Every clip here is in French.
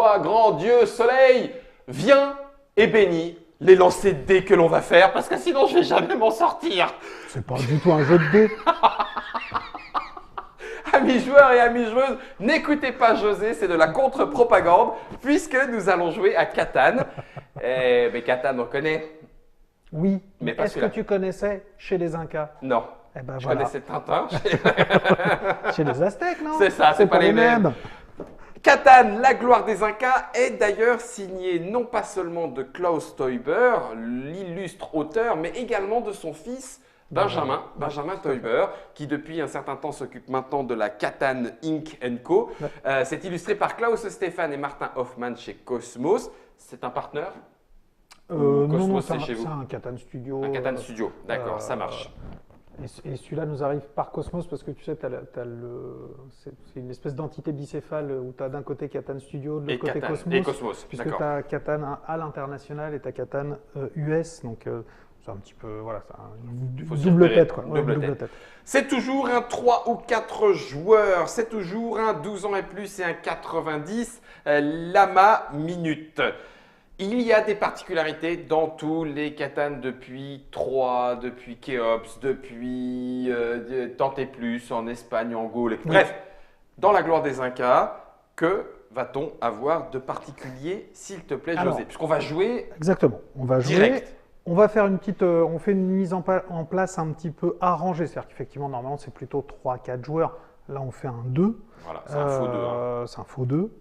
toi, grand Dieu Soleil, viens et bénis les lancers de dés que l'on va faire, parce que sinon je vais jamais m'en sortir. C'est pas du tout un jeu de dés. Amis joueurs et amis joueuses, n'écoutez pas José, c'est de la contre-propagande, puisque nous allons jouer à Catan. Mais Catan, on connaît? Oui, Mais pas est-ce que celui-là. tu connaissais chez les Incas? Non. Eh ben Je voilà. connaissais Tintin. Chez les Aztèques, non? C'est ça, c'est pas les mêmes. Catan, la gloire des Incas, est d'ailleurs signé non pas seulement de Klaus Teuber, l'illustre auteur, mais également de son fils Benjamin Teuber, qui depuis un certain temps s'occupe maintenant de la Catan Inc. Co. C'est illustré par Klaus Stefan et Martin Hoffmann chez Cosmos. C'est un partenaire? Non, Cosmos, c'est c'est chez vous? un Catan Studio. Un Catan Studio, d'accord, ça marche. Et celui-là nous arrive par Cosmos parce que tu sais, c'est une espèce d'entité bicéphale où tu as d'un côté Catan Studio, de l'autre côté Catan, Cosmos. et Cosmos, Puisque d'accord. tu as Catan à l'international et tu as Catan US. Donc c'est un petit peu, voilà, c'est Faut une s'y double repérer. tête. Quoi. Double tête. C'est toujours un 3 ou 4 joueurs, c'est toujours un 12 ans et plus et un 90 lama minute. Il y a des particularités dans tous les Catan depuis Troyes, depuis Khéops, depuis Tant et Plus en Espagne, en Gaule. Bref, dans la gloire des Incas, que va-t-on avoir de particulier, s'il te plaît, Alors, José? Puisqu'on va jouer exactement. On va jouer. direct. On va faire une petite, on fait une mise en place un petit peu arrangée. C'est-à-dire qu'effectivement, normalement, c'est plutôt 3-4 joueurs. Là, on fait un 2. Voilà, c'est un faux 2. Hein. C'est un faux 2.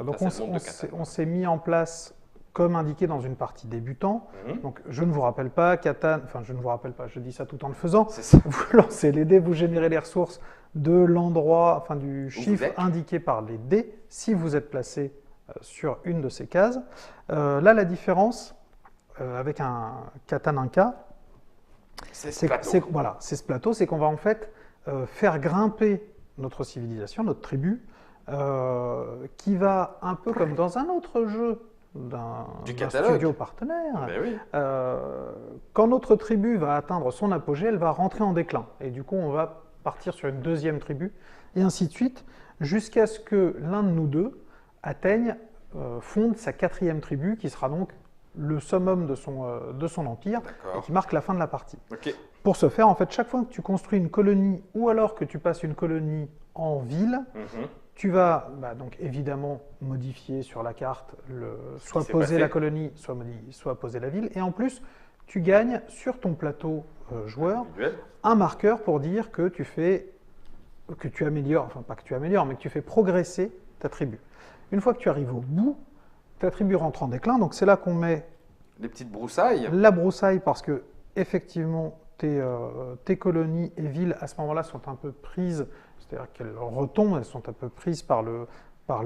Donc Ça, c'est le nombre de Catan. on s'est mis en place comme indiqué dans une partie débutant. Donc je ne vous rappelle pas, Catan, enfin je ne vous rappelle pas, je dis ça tout en le faisant. C'est ça. Vous lancez les dés, vous générez les ressources de l'endroit, enfin du chiffre êtes. indiqué par les dés, si vous êtes placé sur une de ces cases. Là, la différence avec un Catan Inca, C'est ce plateau. voilà, c'est ce plateau, c'est qu'on va en fait faire grimper notre civilisation, notre tribu, qui va un peu comme dans un autre jeu d'un studio partenaire. Ben oui. Quand notre tribu va atteindre son apogée, elle va rentrer en déclin. Et du coup, on va partir sur une deuxième tribu, et ainsi de suite, jusqu'à ce que l'un de nous deux atteigne, fonde sa quatrième tribu, qui sera donc le summum de son empire, et qui marque la fin de la partie. Ok. Pour ce faire, en fait, chaque fois que tu construis une colonie, ou alors que tu passes une colonie en ville, tu vas donc évidemment modifier sur la carte, soit poser la colonie, soit poser la ville. Et en plus, tu gagnes sur ton plateau joueur un marqueur pour dire que tu améliores, enfin pas que tu améliores, mais que tu fais progresser ta tribu. Une fois que tu arrives au bout, ta tribu rentre en déclin. Donc c'est là qu'on met les petites broussailles. La broussaille, parce que effectivement, tes colonies et villes à ce moment-là sont un peu prises. C'est-à-dire qu'elles retombent, elles sont un peu prises par le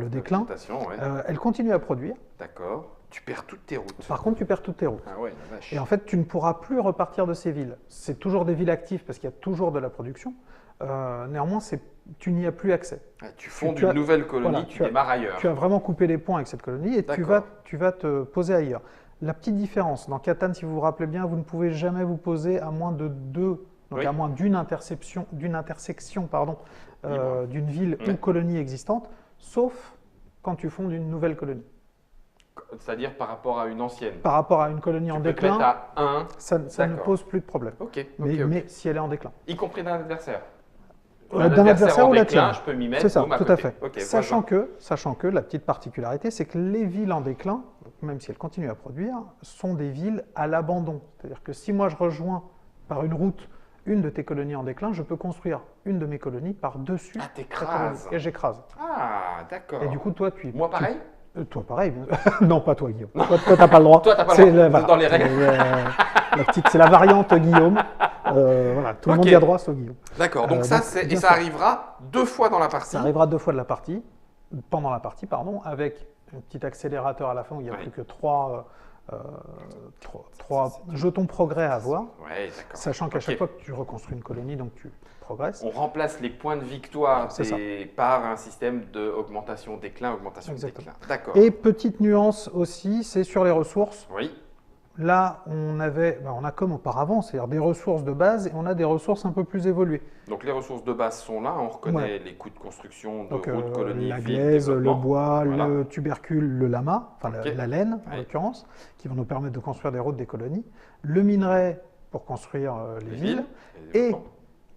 déclin. Ouais. Elles continuent à produire. D'accord. Tu perds toutes tes routes. Par contre, tu perds toutes tes routes. Ah ouais, la vache. Et en fait, tu ne pourras plus repartir de ces villes. C'est toujours des villes actives parce qu'il y a toujours de la production. Néanmoins, tu n'y as plus accès. Ah, tu fondes une nouvelle colonie, voilà, tu démarres ailleurs. Tu as vraiment coupé les ponts avec cette colonie et tu vas te poser ailleurs. La petite différence, dans Catan, si vous vous rappelez bien, vous ne pouvez jamais vous poser à moins de 2, donc à moins d'une intersection d'une ville ou colonie existante, sauf quand tu fondes une nouvelle colonie. C'est-à-dire par rapport à une ancienne. Par rapport à une colonie en déclin, te mettre à 1. ça ne pose plus de problème. Mais si elle est en déclin. Y compris d'un adversaire. D'un adversaire ou la tienne. Je peux m'y mettre. C'est ça, tout à fait. Okay, sachant que la petite particularité, c'est que les villes en déclin, même si elles continuent à produire, sont des villes à l'abandon. C'est-à-dire que si moi je rejoins par une route une de tes colonies en déclin, je peux construire une de mes colonies par-dessus. Ah, t'écrases. Et j'écrase. Ah, d'accord. Et du coup, toi, Moi, pareil toi, pareil. Non, pas toi, Guillaume. Toi, t'as pas le droit. Toi, t'as pas le droit. Voilà. Dans les règles. C'est la variante Guillaume. Voilà, tout le monde y a droit, sauf Guillaume. D'accord. Donc ça, et ça arrivera 2 fois dans la partie. Ça arrivera 2 fois pendant la partie, avec un petit accélérateur à la fin où il n'y a plus que 3 jetons progrès à avoir. Ouais, d'accord. Sachant qu'à chaque fois que tu reconstruis une colonie, donc tu progresses. On remplace les points de victoire par un système d'augmentation-déclin, augmentation-déclin. D'accord. Et petite nuance aussi, c'est sur les ressources. Oui. là, on a comme auparavant, c'est-à-dire des ressources de base et on a des ressources un peu plus évoluées. Donc les ressources de base sont là, on reconnaît les coûts de construction de Donc, routes, colonies, la villes, glaise, le développement. bois, Voilà. le tubercule, le lama, enfin Ok. la laine en Ouais. l'occurrence, qui vont nous permettre de construire des routes, des colonies. Le minerai pour construire les villes. les Et développements.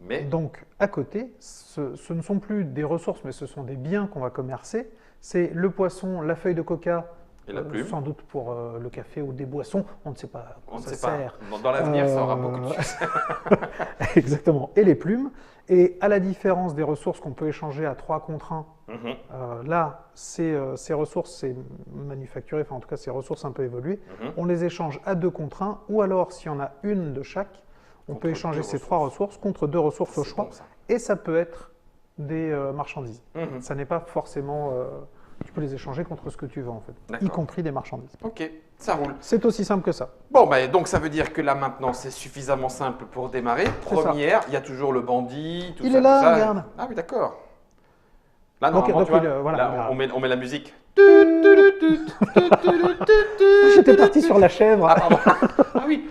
Mais donc, à côté, ce ne sont plus des ressources, mais ce sont des biens qu'on va commercer. C'est le poisson, la feuille de coca, et la plume, sans doute pour le café ou des boissons. On ne sait pas à quoi on ne ça sait pas. sert. Dans l'avenir, ça aura beaucoup de succès. Exactement. Et les plumes. Et à la différence des ressources qu'on peut échanger à 3 contre 1, Mhm, là, ces ressources, c'est manufacturé, enfin en tout cas ces ressources un peu évoluées, mhm. on les échange à 2 contre 1, ou alors si on a une de chaque, on Contre peut échanger deux ces 3 ressources contre 2 ressources au C'est choix. bon, ça. Et ça peut être des marchandises. Mhm. Ça n'est pas forcément... tu peux les échanger contre ce que tu veux en fait, y D'accord. compris des marchandises. Ok, ça roule. C'est aussi simple que ça. Bon, bah, donc ça veut dire que là maintenant c'est suffisamment simple pour démarrer. C'est ça. Première, il y a toujours le bandit, tout Il ça. est là, tout ça. regarde. Ah oui, d'accord. Là, Donc, normalement, tu donc, vois, voilà, là, il a- on met la musique. J'étais parti sur la chèvre. Ah, pardon. Ah oui.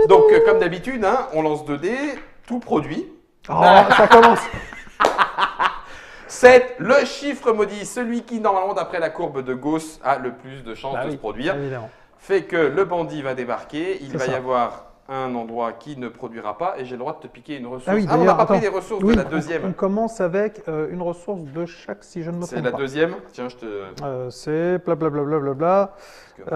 Donc, comme d'habitude, hein, on lance 2 dés, tout produit. Oh, ça commence. 7, le chiffre maudit, celui qui, normalement, d'après la courbe de Gauss, a le plus de chances Bah de oui, se produire, évidemment. fait que le bandit va débarquer, il C'est va y ça. avoir un endroit qui ne produira pas et j'ai le droit de te piquer une ressource. Ah oui, on n'a d'ailleurs, pas pris attends. les ressources Oui, de la on deuxième. commence avec une ressource de chaque, si je ne me C'est trompe la pas. deuxième. Tiens, je te. C'est blablabla. Parce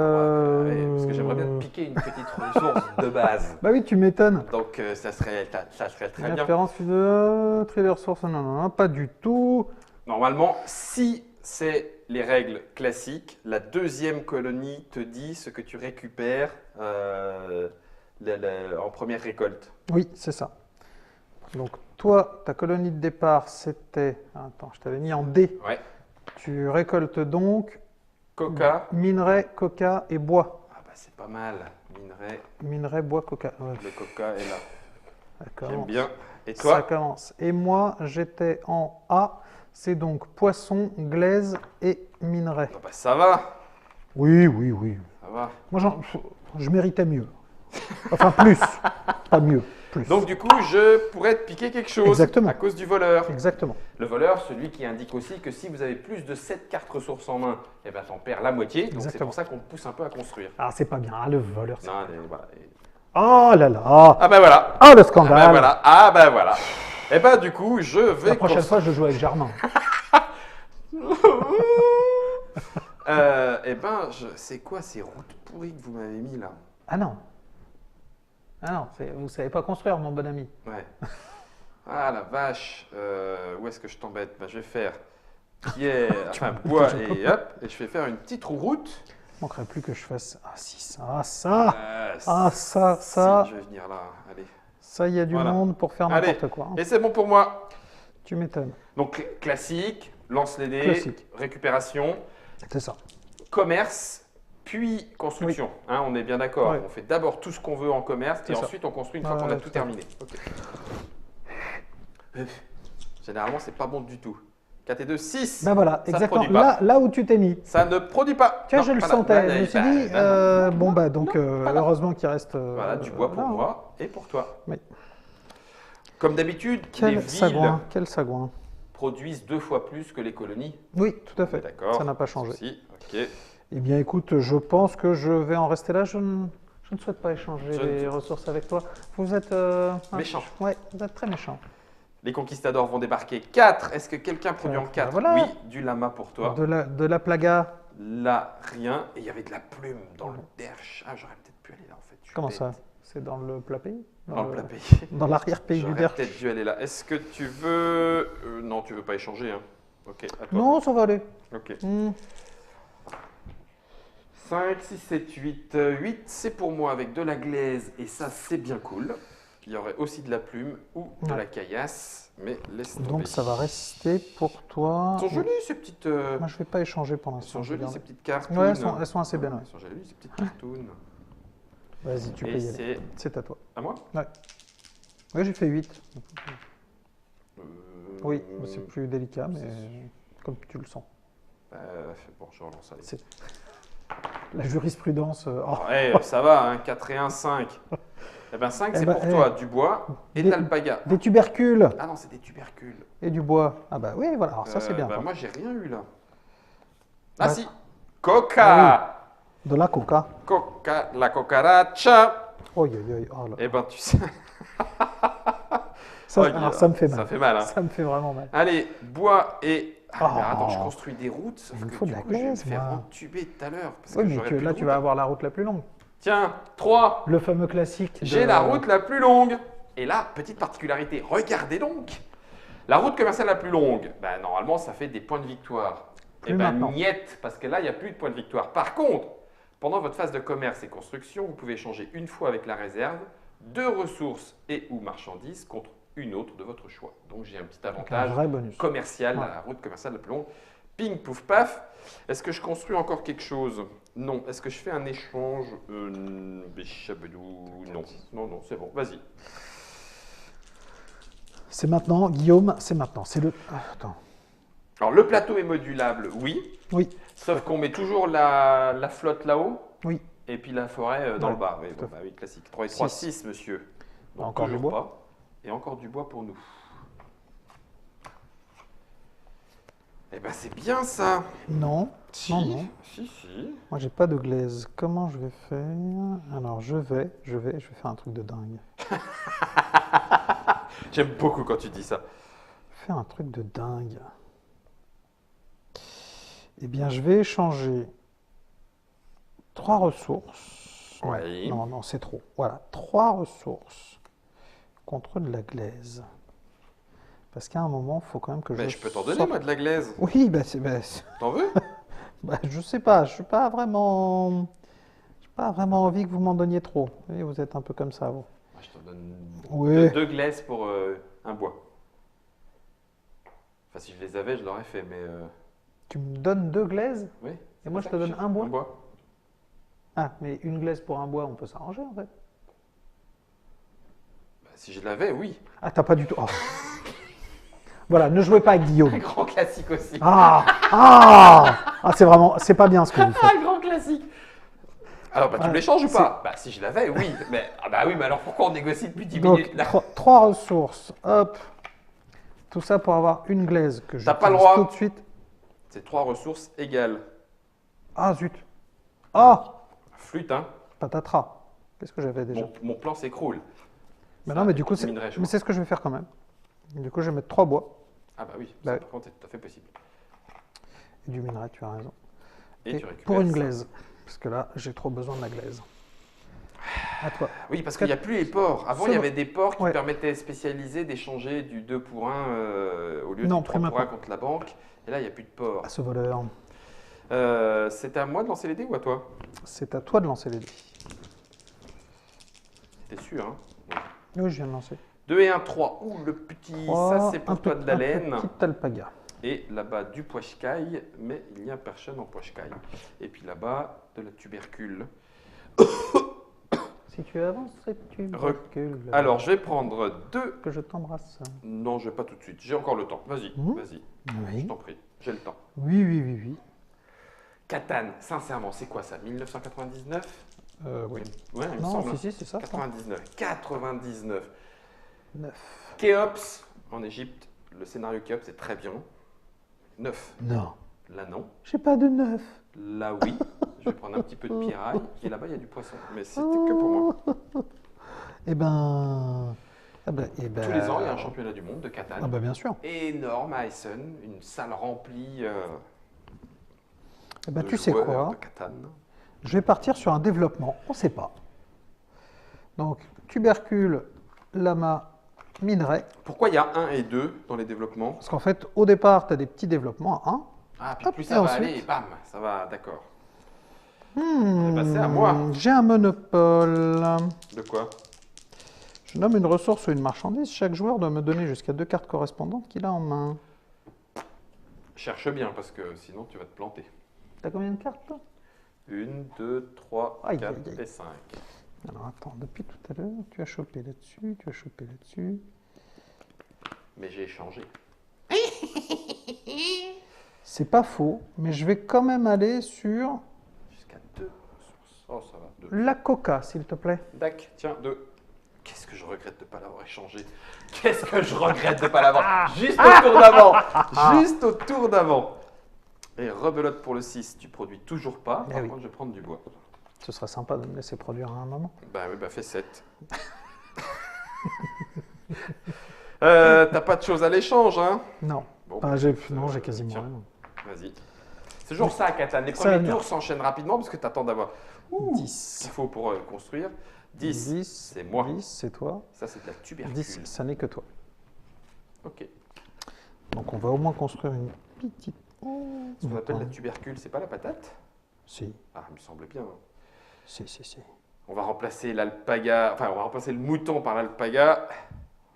que j'aimerais bien te piquer une petite ressource de base. Bah oui, tu m'étonnes. Donc, ça serait très bien. Référence de tri des ressources, non, pas du tout. Normalement, si c'est les règles classiques, la deuxième colonie te dit ce que tu récupères en première récolte. Oui, c'est ça. Donc, toi, ta colonie de départ, c'était... Attends, je t'avais mis en D. Ouais. Tu récoltes donc Coca. minerai, coca et bois. Ah bah c'est pas mal. Minerai, Minerai, bois, coca. Ouais, le coca est là. d'accord. J'aime bien. Et Ça toi? commence. Et moi, j'étais en A. C'est donc poisson, glaise et minerai. Ah bah ça va. Oui. Ça va. Moi, je méritais mieux. Enfin, plus. Pas mieux. Plus. Donc du coup, je pourrais te piquer quelque chose Exactement. à cause du voleur. Exactement. Le voleur, celui qui indique aussi que si vous avez plus de 7 cartes ressources en main, eh ben, t'en perds la moitié. Donc c'est Exactement. pour ça qu'on te pousse un peu à construire. Ah, c'est pas bien. Ah, le voleur. Non, voilà. Oh là là. Ah ben voilà. Ah, le Ah scandale. ben voilà. Ah ben voilà. Et ben du coup, je vais... La prochaine fois, je joue avec Germain. C'est quoi ces routes pourries que vous m'avez mis là? Ah non. Ah non, vous savez pas construire, mon bon ami. Ouais. Ah la vache. Où est-ce que je t'embête? Je vais faire pierre, enfin bois et hop. Et je vais faire une petite route. Il manquerait plus que je fasse... Ah si, ça. Ah, ça. Si, je vais venir là. Allez. Ça, il y a du Voilà. monde pour faire Allez. n'importe quoi. Hein. Et c'est bon pour moi. Tu m'étonnes. Donc classique, lance les dés, Classique. récupération, C'est ça. commerce, puis construction. Hein, on est bien d'accord. Ouais. On fait d'abord tout ce qu'on veut en commerce et C'est ça. ensuite on construit une fois Ouais, qu'on a ouais, tout tout à terminé. Ok. Généralement, c'est pas bon du tout. 4 et 2, 6. Ben voilà, Ça exactement. produit pas. Là où tu t'es mis. Ça ne produit pas. Tu vois, Non, je le pas là. sentais. Là, Je me suis bah, dit, bah, non, bon, bah, non, donc, non, pas là. heureusement qu'il reste. Voilà, du bois pour là. moi et pour toi. Oui. Comme d'habitude, les Quel villes sagouin, quel sagouin. produisent 2 fois plus que les colonies. Oui, tout à fait. D'accord. Ça n'a pas changé. Si, ok. Eh bien, écoute, je pense que je vais en rester là. Je ne souhaite pas échanger Je ne les sais- ressources avec toi. Vous êtes. Méchant. Ouais, vous êtes très méchant. Les conquistadors vont débarquer. 4. Est-ce que quelqu'un produit en 4? Voilà. Oui, du lama pour toi. De la plaga. Là, rien. Et il y avait de la plume dans le derche. Ah, j'aurais peut-être pu aller là en fait. Je suis Comment bête. ça C'est dans le plat pays Dans le plat pays. Dans l'arrière-pays du J'aurais Derche. peut-être dû aller là. Est-ce que tu veux... non, tu veux pas échanger. Hein. Ok, à toi. Non, ça va aller. Ok. Hmm. 5, 6, 7, 8. 8, c'est pour moi avec de la glaise. Et ça, c'est bien cool. Il y aurait aussi de la plume ou de Ouais. la caillasse. Mais laisse tomber. Donc ça va rester pour toi. Elles sont jolies ces petites... Moi, je vais pas échanger pour Elles l'instant. sont je vais jolies garder. ces petites cartounes. Ouais, elles sont assez belles. Ouais. Elles sont jolies ces petites cartounes. Vas-y, tu peux Et y aller. c'est C'est à toi. à moi? Ouais, j'ai fait 8. Euh, Oui, c'est plus délicat, mais comme tu le sens. Bon, je relance. Allez. C'est- La jurisprudence. Oh. Ouais, ça va, hein, 4 et 1, 5. Eh ben 5, c'est pour toi, du bois et de l'alpaga. Des tubercules. Ah non, c'est des tubercules. Et du bois. Ah bah oui, voilà. Alors ça, c'est bien. Bah, quoi. moi, j'ai rien eu là. Ah Ouais. si, coca. Ah De la coca. Coca, la cucaracha. Oh, oh là. Eh ben, tu sais. Ça, Oh, alors, ça me fait mal. Ça fait mal, hein. Ça me fait vraiment mal. Allez, bois et. Ah, mais Oh. attends, je construis des routes, sauf Il me que faut du de la coup, je vais me glaise, faire moi. entuber tout à l'heure. Parce Oui, que mais j'aurai plus de là, tu route. vas avoir la route la plus longue. Tiens, 3. Le fameux classique. J'ai la route la plus longue. Et là, petite particularité, regardez donc. La route commerciale la plus longue, ben, normalement, ça fait des points de victoire. Plus Et ben, maintenant. niette, parce que là, il n'y a plus de points de victoire. Par contre, pendant votre phase de commerce et construction, vous pouvez échanger une fois avec la réserve 2 ressources et ou marchandises contre une autre de votre choix. Donc, j'ai un petit Un avantage vrai bonus. commercial, Ouais. la route commerciale la plus longue. Ping, pouf, paf. Est-ce que je construis encore quelque chose? Non. Est-ce que je fais un échange? Béchabedou, non. Non, non, c'est bon. Vas-y. C'est maintenant, Guillaume, c'est maintenant. C'est le. Ah, attends. Alors, le plateau est modulable, oui. Oui, Sauf qu'on met toujours la flotte là-haut oui. et puis la forêt dans Ouais, le bas. Oui, tout bon, à fait. bah oui, classique. 3 et 3, Six. 6, monsieur. Donc, Encore du toujours bois. pas. Et encore du bois pour nous. Eh ben, c'est bien ça. Non. Si, Non, non. si. Moi, j'ai pas de glaise. Comment je vais faire? Alors, je vais faire un truc de dingue. J'aime beaucoup quand tu dis ça. Faire un truc de dingue. Eh bien, je vais échanger 3 ressources. Oui. Non, non, c'est trop. Voilà, 3 ressources contre de la glaise. Parce qu'à un moment, il faut quand même que Mais je je peux t'en donner, sorte- moi, de la glaise. Oui, T'en veux? je sais pas, je suis pas vraiment envie que vous m'en donniez trop. Oui, vous êtes un peu comme ça, vous. Moi, je t'en donne Oui. deux glaises pour un bois. Enfin, si je les avais, je l'aurais fait, mais... Tu me donnes 2 glaises? oui. Et moi, je te C'est donne ça, un bois? Un bois. Ah, mais une glaise pour un bois, on peut s'arranger en fait. Bah, si je l'avais, oui. Ah, t'as pas du tout. Oh. Voilà, ne jouez pas avec Guillaume. Un grand classique aussi. C'est vraiment, c'est pas bien ce que vous faites. Un grand classique. Alors, bah, tu me l'échanges ou pas? Bah, si je l'avais, oui. Mais, bah oui, mais alors pourquoi on négocie depuis 10 Donc, minutes là? 3 ressources, hop. Tout ça pour avoir une glaise que je T'as pas le droit. tout de suite. C'est 3 ressources égales. Ah, zut. Ah, Flûte, hein. patatras. Qu'est-ce que j'avais déjà? Mon plan s'écroule. Mais non, mais du coup, je minerai, je mais vois. c'est ce que je vais faire quand même. Du coup, je vais mettre 3 bois Ah bah oui, Bah ça, oui. par contre, c'est tout à fait possible. et du minerai, tu as raison. Et Et tu récupères pour une ça. glaise. Parce que là, j'ai trop besoin de la glaise. À toi. Oui, parce qu'il n'y a plus les ports. Avant, C'est il y bon. avait des ports qui Ouais. permettaient spécialisés d'échanger du 2 pour 1 au lieu Non, du 3 plus pour 1 maintenant. contre la banque. Et là, il n'y a plus de ports. À ce voleur. C'est à moi de lancer les dés ou à toi? C'est à toi de lancer les dés. T'es sûr, hein? Oui, je viens de lancer. 2 et 1, 3. Ouh, le petit. Ça, c'est pour toi de la laine. Un petit alpaga. Et là-bas, du poishkai, mais il n'y a personne en poishkai. Et puis là-bas, de la tubercule. Si tu avances, tu recules. Alors, je vais prendre 2. Que je t'embrasse. Non, je vais pas tout de suite. J'ai encore le temps. Vas-y, Mhm. vas-y. Je Oui. t'en prie. J'ai le temps. Oui. Catan, sincèrement, c'est quoi ça? 1999? Oui. Ouais, il me Non, semble. si, c'est ça. 99. 99. 9. Khéops, en Égypte, le scénario Khéops est très bien. 9. Non. Là, non. J'ai pas de 9. Là, oui. Je vais prendre un petit peu de piraille. Et là-bas, il y a du poisson. Mais c'était que pour moi. Eh ben. Tous les ans, il y a un championnat du monde de Catan. Ah, bah, bien sûr. Énorme à Essen, une salle remplie Eh ben, de tu sais joueurs quoi? de Catan. Je vais partir sur un développement. On sait pas. Donc, tubercule, lama, minerai. Pourquoi il y a 1 et 2 dans les développements? Parce qu'en fait, au départ, tu as des petits développements à 1. Ah, puis Hop, plus et ça va ensuite aller, bam, ça va, d'accord. ben, c'est à moi. J'ai un monopole. De quoi? Je nomme une ressource ou une marchandise. Chaque joueur doit me donner jusqu'à 2 cartes correspondantes qu'il a en main. Cherche bien, parce que sinon tu vas te planter. T'as combien de cartes, toi? 1, 2, 3, Aïe, 4 aïe, aïe. et 5. Alors, attends, depuis tout à l'heure, tu as chopé là-dessus, tu as chopé là-dessus. Mais j'ai échangé. C'est pas faux, mais je vais quand même aller sur Jusqu'à Oh, ça va. 2. La coca, s'il te plaît. Dac, tiens, 2. Qu'est-ce que je regrette de ne pas l'avoir échangé. Qu'est-ce que je regrette de ne pas l'avoir. Juste au tour d'avant. Juste au tour d'avant. Et rebelote pour le 6. Tu produis toujours pas. Par contre, je vais prendre du bois. Ce serait sympa de me laisser produire à un moment. Bah oui, bah fais 7. T'as pas de choses à l'échange, hein? Non. Bon, j'ai quasiment rien. Vas-y. C'est toujours ça, Catan. Les premiers tours s'enchaînent rapidement parce que tu attends d'avoir 10. ce qu'il faut pour construire. 10, c'est moi. 10, c'est toi. Ça, c'est de la tubercule. 10, ça n'est que toi. Ok. Donc, on va au moins construire une petite... Ce qu'on appelle la tubercule, c'est pas la patate? Si. Ah, il me semble bien. Si. On va remplacer l'alpaga, enfin, on va remplacer le mouton par l'alpaga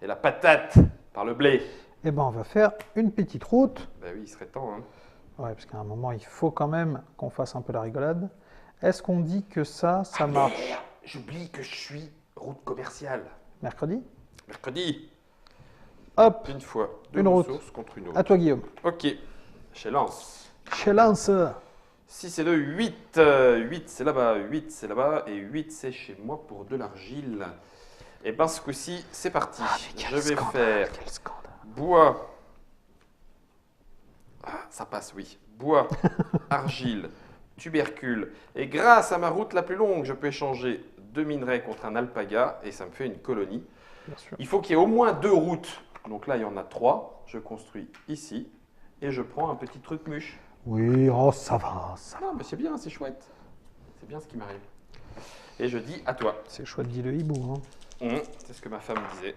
et la patate par le blé. Eh ben, on va faire une petite route. Bah oui, il serait temps, hein. Ouais, parce qu'à un moment, il faut quand même qu'on fasse un peu la rigolade. Est-ce qu'on dit que ça marche? J'oublie que je suis route commerciale. Mercredi? Mercredi. Hop, Une fois, deux une ressources route. contre une autre. À toi, Guillaume. Ok, je lance. Je lance. 6 et 2, 8. 8 c'est là-bas, 8 c'est là-bas, et 8 c'est chez moi pour de l'argile. Et ben ce coup-ci, c'est parti. Je vais faire bois. Ah, ça passe, oui. Bois, argile, tubercule. Et grâce à ma route la plus longue, je peux échanger 2 minerais contre un alpaga, et ça me fait une colonie. Bien sûr. Il faut qu'il y ait au moins 2 routes. Donc là, il y en a 3. Je construis ici, et je prends un petit truc mûche. Oui, oh, ça va. Non, mais c'est bien, c'est chouette. C'est bien ce qui m'arrive. Et je dis à toi. C'est chouette, dit le hibou. Hein. C'est ce que ma femme disait.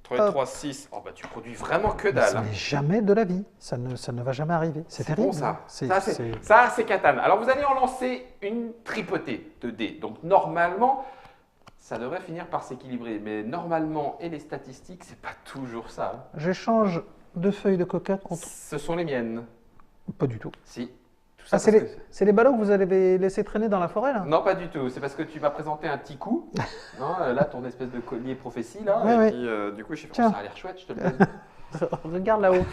3 et 3, 6. Oh, bah tu produis vraiment que dalle. Mais jamais de la vie. Ça ne va jamais arriver. C'est terrible. Bon, ça. Hein. Ça, c'est Catan. Alors, vous allez en lancer une tripotée de dés. Donc, normalement, ça devrait finir par s'équilibrer. Mais normalement, et les statistiques, c'est pas toujours ça. Hein. J'échange 2 feuilles de coca contre... Ce sont les miennes. Pas du tout. Si. Tout ça c'est les ballots que vous avez laissés traîner dans la forêt, là? Non, pas du tout. C'est parce que tu m'as présenté un petit coup. Non, là, ton espèce de collier prophétie, là. Ouais, et puis, du coup, j'ai fait, ça a l'air chouette, je te le donne. Regarde là-haut.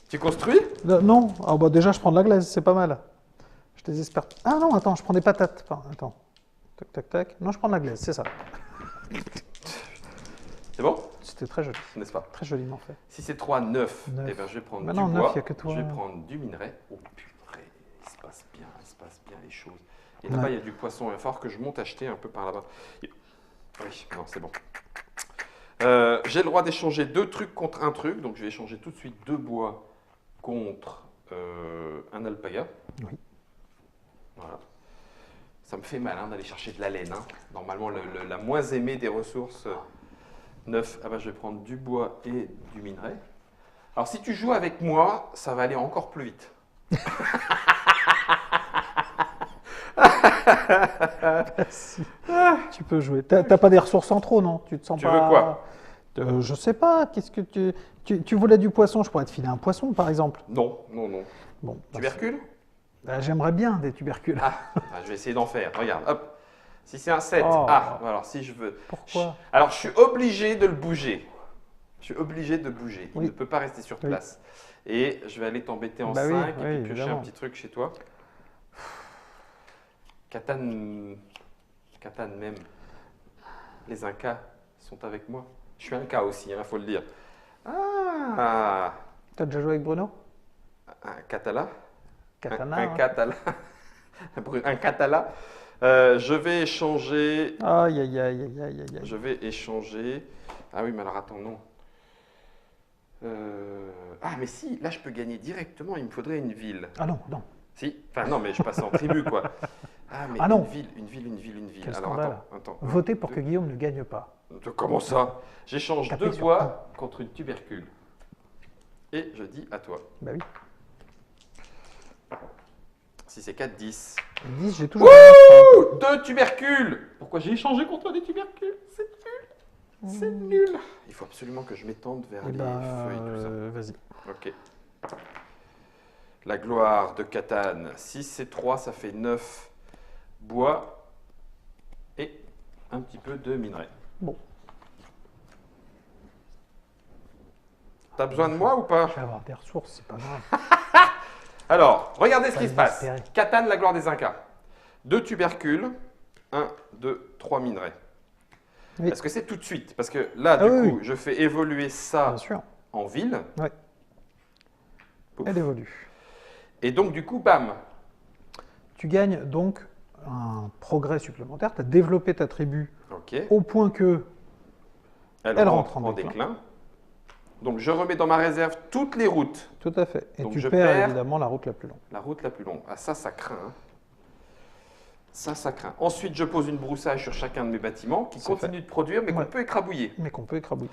Tu construis? Non. Ah, bah, déjà, je prends de la glaise, c'est pas mal. Je désespère. Ah non, attends, je prends des patates. Enfin, attends. Tac, tac, tac. Non, je prends de la glaise, c'est ça. C'est bon? C'était très joli. N'est-ce pas? Très joliment fait. Si c'est 3, 9, eh ben, je vais prendre du bois, 9, y a que toi. je vais prendre du minerai. Oh purée, il se passe bien les choses. Et là-bas, il y a du poisson. Il va falloir que je monte acheter un peu par là-bas. Oui, non, c'est bon. J'ai le droit d'échanger 2 trucs contre un truc. Donc, je vais échanger tout de suite 2 bois contre un alpaga. Oui. Voilà. Ça me fait mal d'aller chercher de la laine. Hein. Normalement, la moins aimée des ressources... 9, ah bah, je vais prendre du bois et du minerai. Alors, si tu joues avec moi, ça va aller encore plus vite. Tu peux jouer. T'as pas des ressources en trop, non? Tu te sens tu pas... veux quoi? Je sais pas. Qu'est-ce que tu voulais du poisson? Je pourrais te filer un poisson, par exemple. Non. Bon, Tubercule? J'aimerais bien des tubercules. Je vais essayer d'en faire. Regarde, hop. Si c'est un 7, alors si je veux... Pourquoi? Alors, je suis obligé de le bouger. Je suis obligé de bouger. Il ne peut pas rester sur place. Et je vais aller t'embêter en 5 et puis piocher un petit truc chez toi. Catan même. Les Incas sont avec moi. Je suis Inca aussi, il faut le dire. Ah! T'as déjà joué avec Bruno? Un Catala? Katana. Un Catala. Un Catala. Je vais échanger. Aïe. Je vais échanger. Ah oui, mais alors attends, non. Ah, mais si, là je peux gagner directement, il me faudrait une ville. Ah non. Si, enfin non, mais je passe en tribu quoi. Ah, mais non. Une ville. Quel Alors scandale. attends. Votez pour que Guillaume ne gagne pas. Comment ça? J'échange 2 bois contre une tubercule. Et je dis à toi. Bah oui. Si c'est 4, 10. 10, j'ai toujours... Wouh! 2 tubercules! Pourquoi j'ai échangé contre des tubercules? C'est nul! C'est nul! Il faut absolument que je m'étende vers les feuilles, tout ça. Vas-y. Ok. La gloire de Catan. 6 et 3, ça fait 9 bois et un petit peu de minerai. Bon. T'as besoin de moi ou pas? Je vais avoir des ressources, c'est pas grave. Alors, regardez ce qui se passe. désespéré. Catan, la gloire des Incas. 2 tubercules, 1, 2, 3 minerais. Oui. Est-ce que c'est tout de suite? Parce que là, oui, coup, oui. je fais évoluer ça Bien sûr. en ville. Ouais. Pouf. Elle évolue. Et donc, du coup, bam. Tu gagnes donc un progrès supplémentaire. Tu as développé ta tribu Ok. au point que Elle rentre en en déclin. déclin. Donc, je remets dans ma réserve toutes les routes. tout à fait. Et Donc, tu je perds perds évidemment la route la plus longue. la route la plus longue. Ah, ça craint. Hein. Ça craint. Ensuite, je pose une broussaille sur chacun de mes bâtiments qui C'est continue de produire, mais qu'on Ouais. peut écrabouiller. Mais qu'on peut écrabouiller.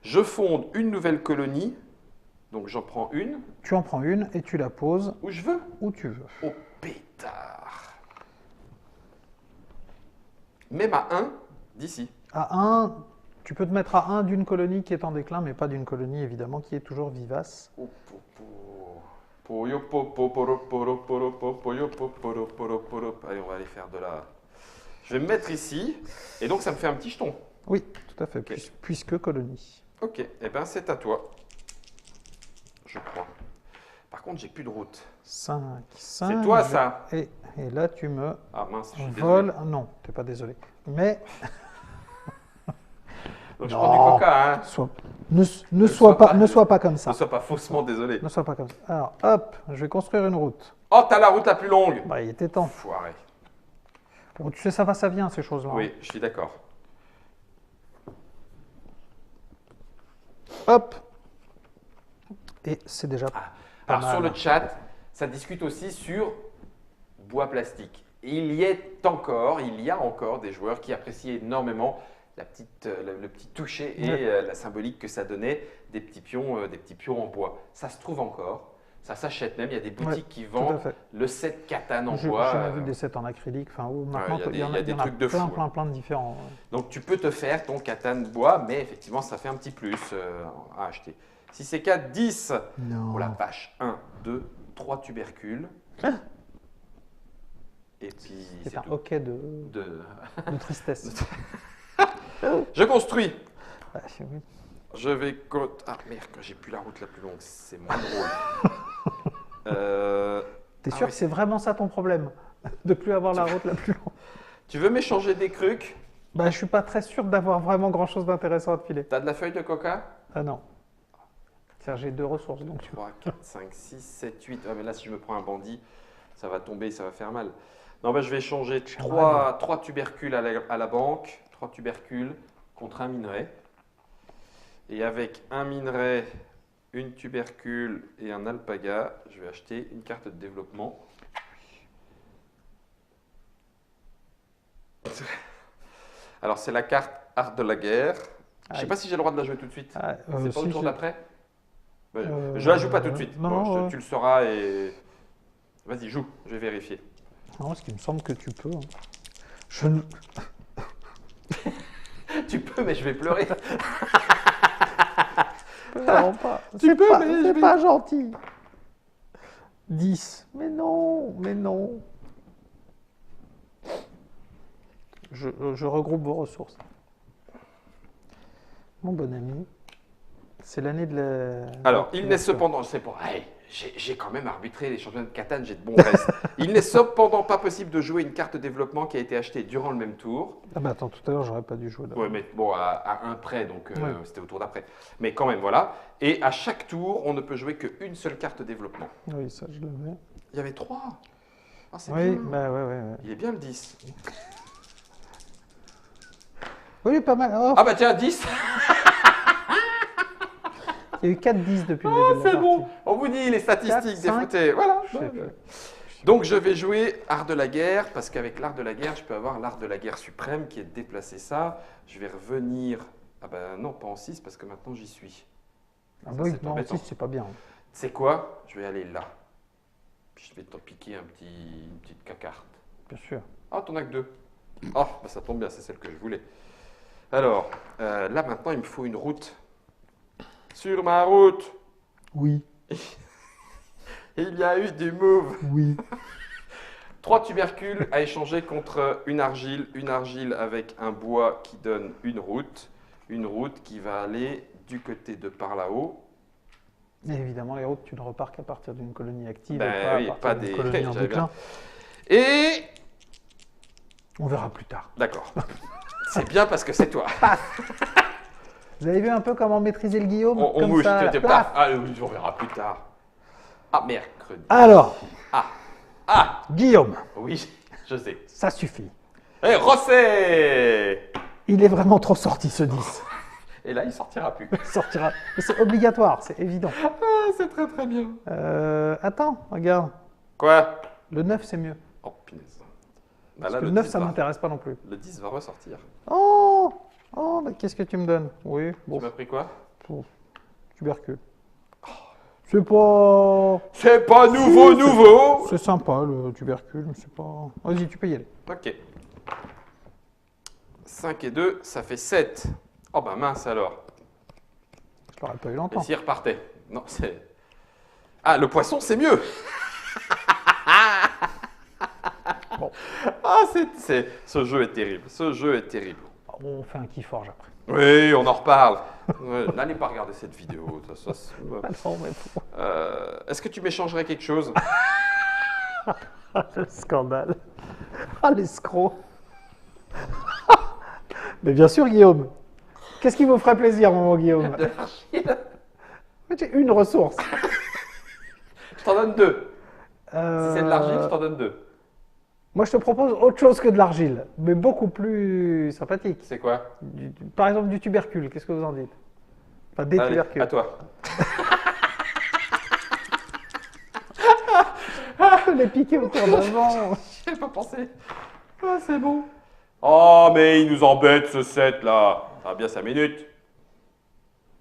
Je fonde une nouvelle colonie. Donc, j'en prends une Tu en prends une et tu la poses où je veux. où tu veux. Au pétard. Même à 1 d'ici. À 1, tu peux te mettre à 1 d'une colonie qui est en déclin, mais pas d'une colonie évidemment qui est toujours vivace. Allez, on va aller faire de la... Je vais me mettre ici, et donc ça me fait un petit jeton. Oui, tout à fait, Ok. puisque colonie. Ok, et bien c'est à toi. Je crois. Par contre, j'ai plus de route. 5, 5. C'est toi ça. Et là, tu me Ah mince, je suis voles. Non, t'es pas désolé. Mais désolé. Donc, je Non. prends du coca, hein. ne sois pas comme ça. Ne sois pas faussement désolé. Ne sois pas comme ça. Alors, hop, je vais construire une route. Oh, t'as la route la plus longue. Bah, il était temps. Foiré. Bon, tu sais, ça va, ça vient, ces choses-là. Oui, je suis d'accord. Hop. Et c'est déjà pas Alors mal. sur le chat, ça discute aussi sur bois plastique. Il y a encore des joueurs qui apprécient énormément le petit toucher et la symbolique que ça donnait des petits pions en bois. Ça se trouve encore, ça s'achète même. Il y a des boutiques qui tout à vendent fait. le set katane en J'ai bois. jamais vu des sets en acrylique. Enfin, maintenant, il y a il y des en a trucs de plein, fou, plein de différents. Donc tu peux te faire ton katane bois, mais effectivement ça fait un petit plus à acheter. Si c'est 4, 10. Non. Oh la vache, 1, 2, 3 tubercules. Et puis C'est un tout. hoquet de De- tristesse. Je construis. Ah, oui. Je vais... Ah merde, quand j'ai plus la route la plus longue, c'est moins drôle. T'es Ah sûr oui. que c'est vraiment ça ton problème? De plus avoir la route la plus longue? Tu veux m'échanger des trucs? Bah, je suis pas très sûr d'avoir vraiment grand chose d'intéressant à te filer. T'as de la feuille de coca? Ah non. Tiens, j'ai 2 ressources, donc tu 3, 4, 5, 6, 7, 8. Ah mais là si je me prends un bandit, ça va tomber, ça va faire mal. Non, bah, je vais échanger 3 tubercules à la banque. 3 tubercules contre un minerai. Et avec un minerai, une tubercule et un alpaga, je vais acheter une carte de développement. Alors c'est la carte Art de la guerre. Je ne sais Aïe. pas si j'ai le droit de la jouer tout de suite. Ah, C'est pas si, le tour si. d'après. Je la joue pas tout de suite. non, Bon, non, ouais. tu le sauras et... Vas-y, joue, je vais vérifier. Non, parce qu'il me semble que tu peux. Hein. Je ne... Tu peux, mais je vais pleurer. Vraiment pas. Tu C'est peux, pas, mais je c'est vais- pas gentil. 10. Mais non, mais non. Je regroupe vos ressources. Mon bon ami, c'est l'année de la... Alors, il n'est cependant, c'est pour, hey, j'ai quand même arbitré les championnats de Catane, j'ai de bons restes. Il n'est cependant pas possible de jouer une carte développement qui a été achetée durant le même tour. Ah bah attends, tout à l'heure, j'aurais pas dû jouer là. Ouais, mais bon, à un près, donc Ouais. c'était au tour d'après. Mais quand même, voilà. Et à chaque tour, on ne peut jouer qu'une seule carte développement. Oui, ça, je l'avais. Il y avait 3. Ah, c'est Oui, bien. bah ouais. Il est bien le 10. Oui, pas mal. Oh, Ah bah tiens, 10. il y a eu 4-10 depuis le Oh, début de la c'est bon. partie. On vous dit les statistiques 4, des 5. footés. Voilà. Je sais plus. Donc je vais jouer Art de la guerre, parce qu'avec l'Art de la guerre, je peux avoir l'Art de la guerre suprême qui est de déplacer ça. Je vais revenir... Ah ben non, pas en 6, parce que maintenant j'y suis. Ah Ça, bah oui, c'est non, embêtant. 6, c'est pas bien. C'est quoi? Je vais aller là. Puis je vais t'en piquer une petite cacarte. Bien sûr. Ah, t'en as que 2. Ah, bah ça tombe bien, c'est celle que je voulais. Alors, là maintenant, il me faut une route. Sur ma route, Oui. il y a eu du move. Oui. 3 tubercules à échanger contre une argile avec un bois qui donne une route qui va aller du côté de par là-haut. Et évidemment, les routes, tu ne repars qu'à partir d'une colonie active Ben et pas oui, à pas partir d'une des- colonie en j'avais déclin. Et On verra plus tard. D'accord. C'est bien parce que c'est toi. Vous avez vu un peu comment maîtriser le Guillaume? On comme mouche, ça, tu paf. Ah oui, on verra plus tard. Ah, mercredi. Alors, Ah, Guillaume, oui, je sais. ça suffit. Eh, Rosset! Il est vraiment trop sorti ce 10. Et là, il sortira plus. Il sortira. Mais c'est obligatoire, c'est évident. Ah, c'est très très bien. Attends, regarde. Quoi? Le 9, c'est mieux. Oh, punaise. Bah, Parce là, que le 9, 10 ça va- m'intéresse pas non plus. Le 10 va ressortir. Oh, bah, qu'est-ce que tu me donnes? Oui, bon, Tu m'as pris quoi? tubercule. C'est pas... C'est pas nouveau, Si, nouveau! C'est sympa, le tubercule, mais c'est pas... Vas-y, tu peux y aller. Ok. 5 et 2, ça fait 7. Oh bah mince alors. Je l'aurais pas eu Et longtemps. s'il repartait? Non, c'est... Ah, le poisson, c'est mieux! Bon. Ah, ce jeu est terrible. Ce jeu est terrible. On fait un Keyforge après. Oui, on en reparle. Ouais, n'allez pas regarder cette vidéo. Non, mais bon. Est-ce que tu m'échangerais quelque chose? Le scandale. Ah, l'escroc. Mais bien sûr, Guillaume. Qu'est-ce qui vous ferait plaisir, mon Guillaume? De l'argile. J'ai une ressource. Je t'en donne 2. Si c'est de l'argile, je t'en donne 2. Moi, je te propose autre chose que de l'argile, mais beaucoup plus sympathique. C'est quoi? Par exemple, du tubercule. Qu'est-ce que vous en dites? Enfin, des Allez, tubercules. à toi. Les piquer autour d'avant. J'y ai pas pensé. Ah, c'est bon. Oh, mais il nous embête ce set là. Ça va bien 5 minutes.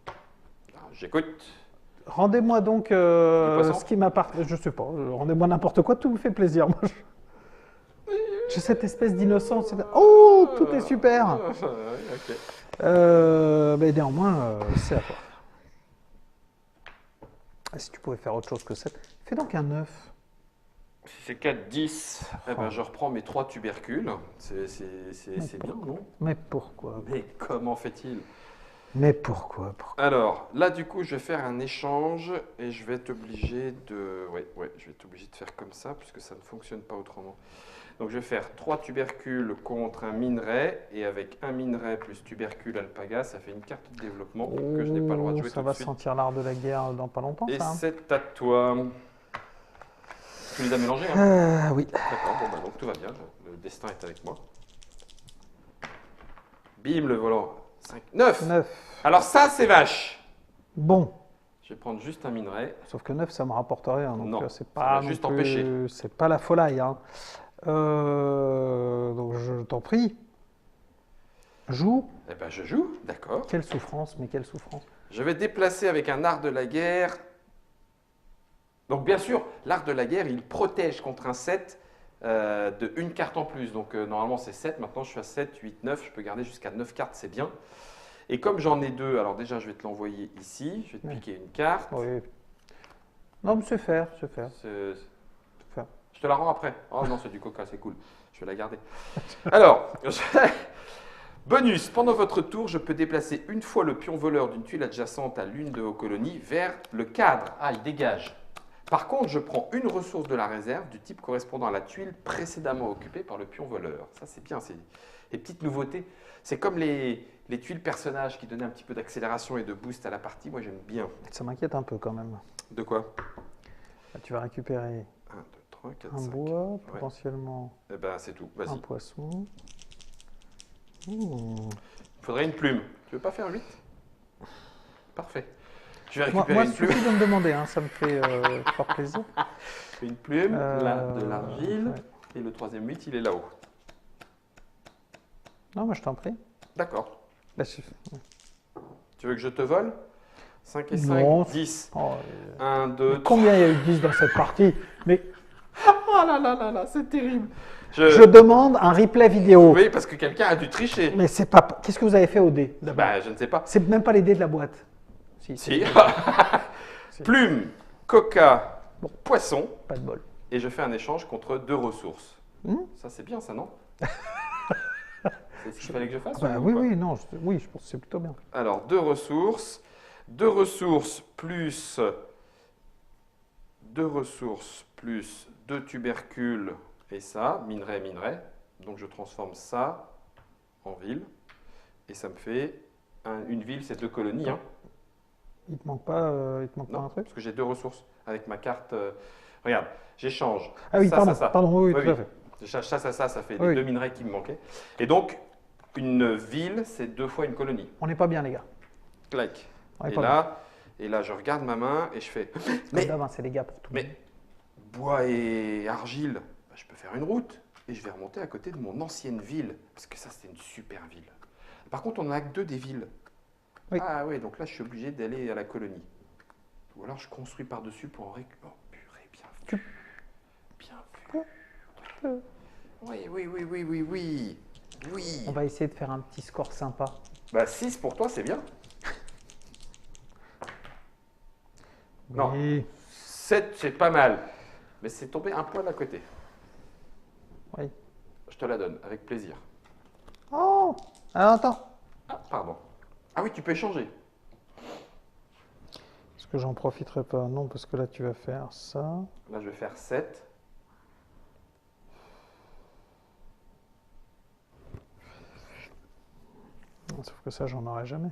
Ah, j'écoute. Rendez-moi donc poisson ce qui m'appartient. Je sais pas. Rendez-moi n'importe quoi. Tout vous fait plaisir. Moi, j'ai cette espèce d'innocence. Oh, tout est super. Ok. Mais néanmoins, c'est à toi. Et si tu pouvais faire autre chose que 7, fais donc un 9. Si c'est 4, 10, eh ben, je reprends mes 3 tubercules. C'est bien, non? Mais pourquoi? Mais comment fait-il? Mais pourquoi? Alors, là, du coup, je vais faire un échange et je vais être obligé de... Ouais, je vais être obligé de faire comme ça puisque ça ne fonctionne pas autrement. Donc, je vais faire 3 tubercules contre un minerai et avec un minerai plus tubercule alpaga, ça fait une carte de développement que je n'ai pas le droit de jouer Ça tout va de suite. sentir l'art de la guerre dans pas longtemps, Et ça. Hein. c'est à toi. Tu les as mélangés, hein? Oui. D'accord, bon, bah, donc tout va bien, le destin est avec moi. Bim, le volant. 5, 9. 9. Alors ça, c'est vache. Bon. Je vais prendre juste un minerai. Sauf que 9, ça me rapporte rien. Donc Non, c'est ça pas va non juste plus- empêcher. C'est pas la folie. Hein. Donc je t'en prie. Joue. Eh ben, je joue, d'accord. Quelle souffrance, mais quelle souffrance. Je vais déplacer avec un art de la guerre. Donc bien sûr, l'art de la guerre, il protège contre un 7 de une carte en plus. Donc normalement c'est 7, maintenant je suis à 7, 8, 9, je peux garder jusqu'à 9 cartes, c'est bien. Et comme j'en ai 2, alors déjà je vais te l'envoyer ici, je vais te piquer une carte. Oui. Non, mais c'est faire, c'est faire. C'est- faire. Je te la rends après. Oh non, c'est du coca, c'est cool. Je vais la garder. Alors, bonus, pendant votre tour, je peux déplacer une fois le pion voleur d'une tuile adjacente à l'une de vos colonies vers le cadre. Ah, il dégage. Par contre, je prends une ressource de la réserve du type correspondant à la tuile précédemment occupée par le pion voleur. Ça, c'est bien, c'est les petites nouveautés. C'est comme les tuiles personnages qui donnaient un petit peu d'accélération et de boost à la partie. Moi, j'aime bien. Ça m'inquiète un peu quand même. De quoi? Là, tu vas récupérer 1, 2, 3, 4, un 5. bois, potentiellement Eh ben, c'est tout. un Vas-y. poisson. Il faudrait une plume. Tu veux pas faire 8? Parfait. Je vais Moi, récupérer il une plume. suffit de me demander, hein, ça me fait fort plaisir. Une plume, là, de l'argile. Ouais. Et le troisième 8, il est là-haut. Non, moi je t'en prie. D'accord. Là, Tu veux que je te vole? 5 et 5, Non. 10. Oh, 1, 2, 3. combien il y a eu de 10 dans cette partie? Mais Oh là là là là, c'est terrible. je demande un replay vidéo. Oui, parce que quelqu'un a dû tricher. Mais c'est pas. Qu'est-ce que vous avez fait au dé d'abord? Bah, je ne sais pas. C'est même pas les dés de la boîte. Si. Si. Plume, coca, poisson. Pas de bol. Et je fais un échange contre 2 ressources. Hmm. Ça, c'est bien, ça, non? C'est ce qu'il fallait que je fasse? Bah, ou oui, quoi? oui, non, oui, je pense que c'est plutôt bien. Alors, 2 ressources. 2 ressources plus 2 tubercules et ça, minerai. Donc je transforme ça en ville. Et ça me fait une ville, c'est 2 colonies. Hein. Il te manque pas, pas un truc? Parce que j'ai 2 ressources avec ma carte. Regarde, j'échange. Ah oui, pardon, pardon, oui, Oui, tout à fait. J'échange ça fait les 2 minerais qui me manquaient. Et donc, une ville, c'est 2 fois une colonie. On n'est pas bien, les gars. Clac. On est Et pas là, et là, je regarde ma main et je fais. Mais c'est les gars pour tout. Mais bois et argile, bah, je peux faire une route et je vais remonter à côté de mon ancienne ville. Parce que ça, c'était une super ville. Par contre, on n'a que 2 des villes. Oui. Ah oui, donc là, je suis obligé d'aller à la colonie. Ou alors, je construis par-dessus pour en récupérer. Oh, purée, bien vu. Bien vu. Oui. Oui. On va essayer de faire un petit score sympa. Bah, 6 pour toi, c'est bien. Non, Oui. 7, c'est pas mal. Mais c'est tombé un poil à côté. Oui. Je te la donne, avec plaisir. Oh! Alors attends. Ah, pardon. Ah oui, tu peux échanger. Est-ce que j'en profiterai pas? Non, parce que là, tu vas faire ça. Là, je vais faire 7. Sauf que ça, j'en aurai jamais.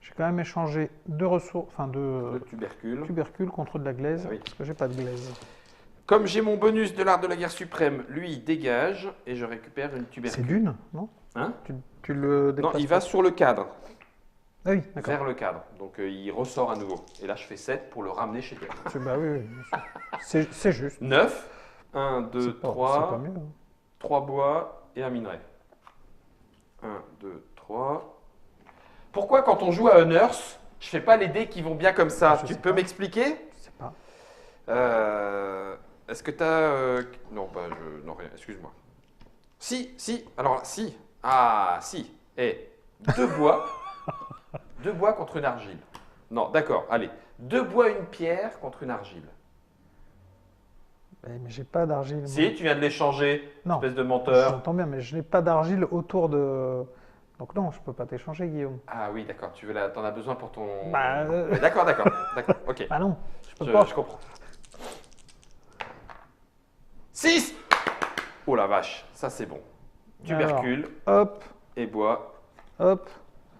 J'ai quand même échangé 2 ressources, enfin Le tubercule. tubercules contre de la glaise, Ah oui. parce que j'ai pas de glaise. Comme j'ai mon bonus de l'art de la guerre suprême, lui, il dégage et je récupère une tubercule. C'est d'une, non? Hein? Tu le Non, déplaces il va sur le cadre, Ah oui, d'accord. vers le cadre. Donc, il ressort à nouveau. Et là, je fais 7 pour le ramener chez toi. Bah oui, bien sûr. C'est juste. 9. 1, 2, C'est pas 3. mieux. Hein. 3 bois et un minerai. 1, 2, 3. Pourquoi quand on joue à Unearth, je fais pas les dés qui vont bien comme ça? Tu peux m'expliquer? Je sais pas. Est-ce que tu as... Non, bah, non, rien, excuse-moi. Si, alors, si. Ah, si. 2 bois. 2 bois contre une argile. Non, d'accord, allez. 2 bois, une pierre contre une argile. Mais j'ai pas d'argile. Si, tu viens de l'échanger, Non. espèce de menteur. J'entends bien, mais je n'ai pas d'argile autour de... Donc non, je peux pas t'échanger, Guillaume. Ah oui, d'accord, t'en as besoin pour ton... Bah, Ouais, d'accord, ok. Bah non, je peux pas. Je comprends. 6. Oh la vache, ça c'est bon. Tubercule Hop, et bois. hop.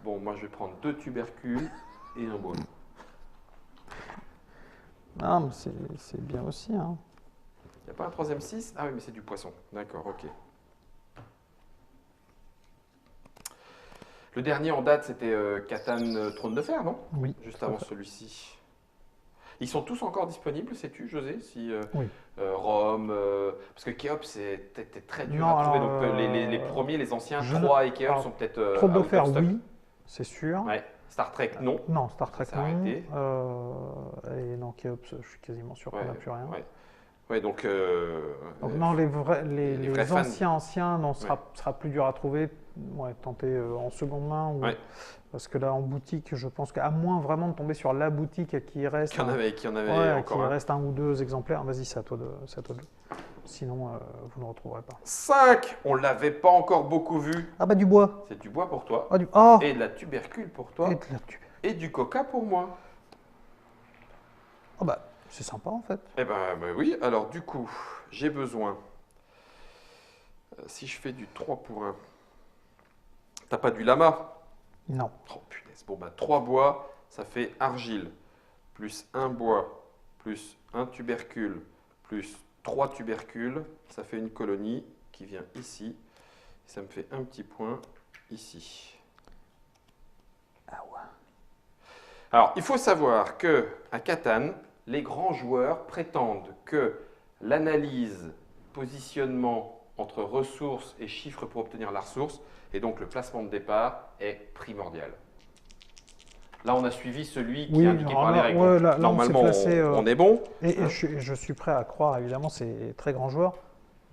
Bon, moi je vais prendre 2 tubercules et un bois. Non, mais c'est bien aussi. Hein. Il n'y a pas un troisième 6? Ah oui, mais c'est du poisson. D'accord, ok. Le dernier en date, c'était Catan Trône de Fer, non? Oui. Juste avant celui-ci. Ils sont tous encore disponibles, sais-tu, José? Si, Oui. Rome, parce que Kéops, c'était très dur Non, à trouver. alors, Donc les premiers, les anciens, je 3 et alors, Kéops sont peut-être Trône de out of fer, stock. oui, c'est sûr. Ouais. Star Trek, non. Non, Star Trek, s'est non. arrêté. Et non, Kéops, je suis quasiment sûr qu'on n'a plus rien. Ouais, donc non, les vrais fans. anciens, non, sera plus dur à trouver. Ouais, tenter en seconde main. Ou, parce que là, en boutique, je pense qu'à moins vraiment de tomber sur la boutique qui reste. Qu'il y en avait encore un. Reste 1 ou 2 exemplaires. Vas-y, c'est à toi de. Sinon, vous ne retrouverez pas. 5. On l'avait pas encore beaucoup vu. Ah bah du bois. C'est du bois pour toi. Oh. Et de la tubercule pour toi. Et du coca pour moi. Oh bah, c'est sympa en fait. Eh ben oui, alors du coup, j'ai besoin, si je fais du 3 pour 1, t'as pas du lama? Non. Oh punaise, bon bah 3 bois, ça fait argile, plus 1 bois, plus 1 tubercule, plus 3 tubercules, ça fait une colonie qui vient ici, ça me fait un petit point ici. Ah ouais. Alors, il faut savoir que à Catan, les grands joueurs prétendent que l'analyse, positionnement entre ressources et chiffres pour obtenir la ressource, et donc le placement de départ, est primordial. Là, on a suivi celui qui est indiqué par les règles. Ouais, là, normalement, on est bon. Et je suis prêt à croire, évidemment, c'est très grands joueurs.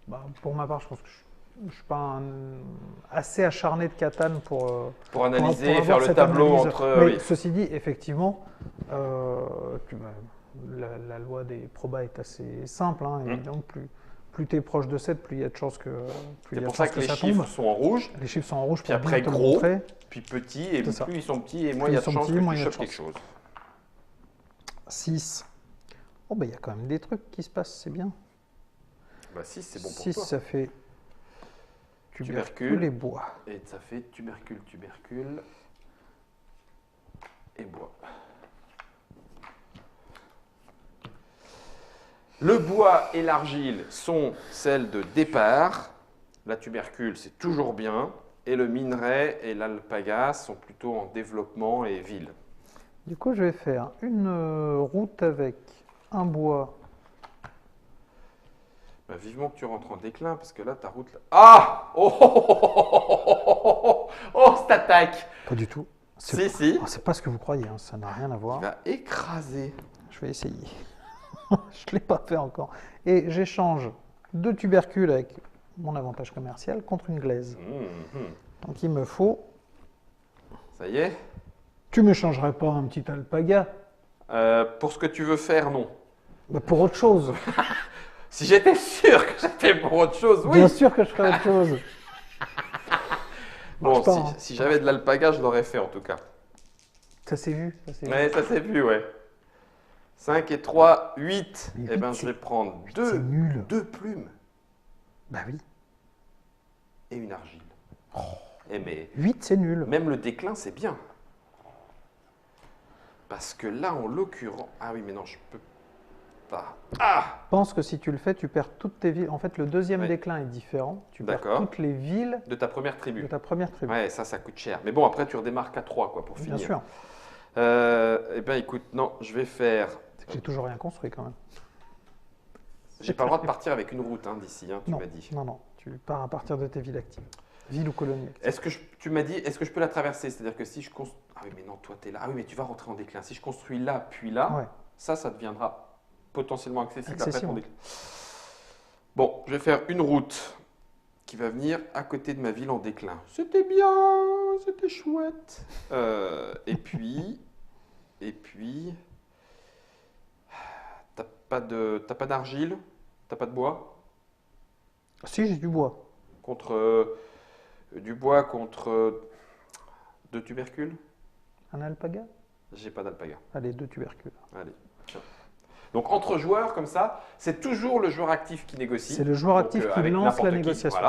Bah, pour ma part, je pense que je ne suis pas assez acharné de Catan pour analyser pour et faire le tableau analyse. entre... Mais oui. ceci dit, effectivement, la loi des probas est assez simple. Hein, et donc, plus tu es proche de 7, plus il y a de chances que c'est pour ça que les chiffres sont en rouge. Les chiffres sont en rouge. Puis après gros, puis petit, et plus ils sont petits, et moins il y a de chances que tu chopes quelque chose. 6. Oh, ben il y a quand même des trucs qui se passent, c'est bien. Bah 6, c'est bon pour 6, toi. ça fait tubercule et bois. Et ça fait tubercule, tubercule et bois. Le bois et l'argile sont celles de départ. La tubercule, c'est toujours bien. Et le minerai et l'alpaga sont plutôt en développement et ville. Du coup, je vais faire une route avec un bois. Bah, vivement que tu rentres en déclin, parce que là, ta route... Ah oh, cette attaque. Pas du tout. Si. Oh, c'est pas ce que vous croyez, hein, ça n'a rien à voir. Tu vas écraser. Je vais essayer. Je ne l'ai pas fait encore. Et j'échange 2 tubercules avec mon avantage commercial contre une glaise. Donc il me faut... Ça y est. Tu me changerais pas un petit alpaga? Pour ce que tu veux faire, non. Bah, pour autre chose. Si j'étais sûr que c'était pour autre chose, oui. Bien sûr que je ferais autre chose. Bon, Marche pas, hein. si j'avais de l'alpaga, je l'aurais fait en tout cas. Ça s'est vu. Ouais, ça s'est vu, ouais. 5 et 3, 8. Mais Eh bien, huit, je vais prendre c'est nul. 2 plumes Bah oui. et une argile. Eh mais 8, c'est nul. même le déclin, c'est bien. Parce que là, en l'occurrence... Ah oui, mais non, je peux pas. Ah! Je pense que si tu le fais, tu perds toutes tes villes. En fait, le deuxième Ouais. déclin est différent. Tu perds D'accord. toutes les villes De ta première de tribu. ta première tribu. Ouais, ça coûte cher. Mais bon, après, tu redémarres qu'à 3, quoi, pour finir. Bien sûr. Eh bien, écoute, non, je vais faire... J'ai toujours rien construit quand même. J'ai pas le droit de partir avec une route d'ici, tu Non, m'as dit. non. Tu pars à partir de tes villes actives. Ville ou colonie active. Est-ce que tu m'as dit, est-ce que je peux la traverser? C'est-à-dire que si je construis... Ah oui, mais non, toi, tu es là. Ah oui, mais tu vas rentrer en déclin. Si je construis là, puis là, Ouais. ça deviendra potentiellement accessible après Accessible. ton déclin. Bon, je vais faire une route qui va venir à côté de ma ville en déclin. C'était bien, c'était chouette. Et puis... T'as pas d'argile? T'as pas de bois? Si, j'ai du bois. Du bois contre 2 tubercules? Un alpaga? J'ai pas d'alpaga. Allez, 2 tubercules. Allez, tiens. Donc entre joueurs comme ça, c'est toujours le joueur actif qui négocie. C'est le joueur Donc, actif qui avec lance n'importe la qui, négociation.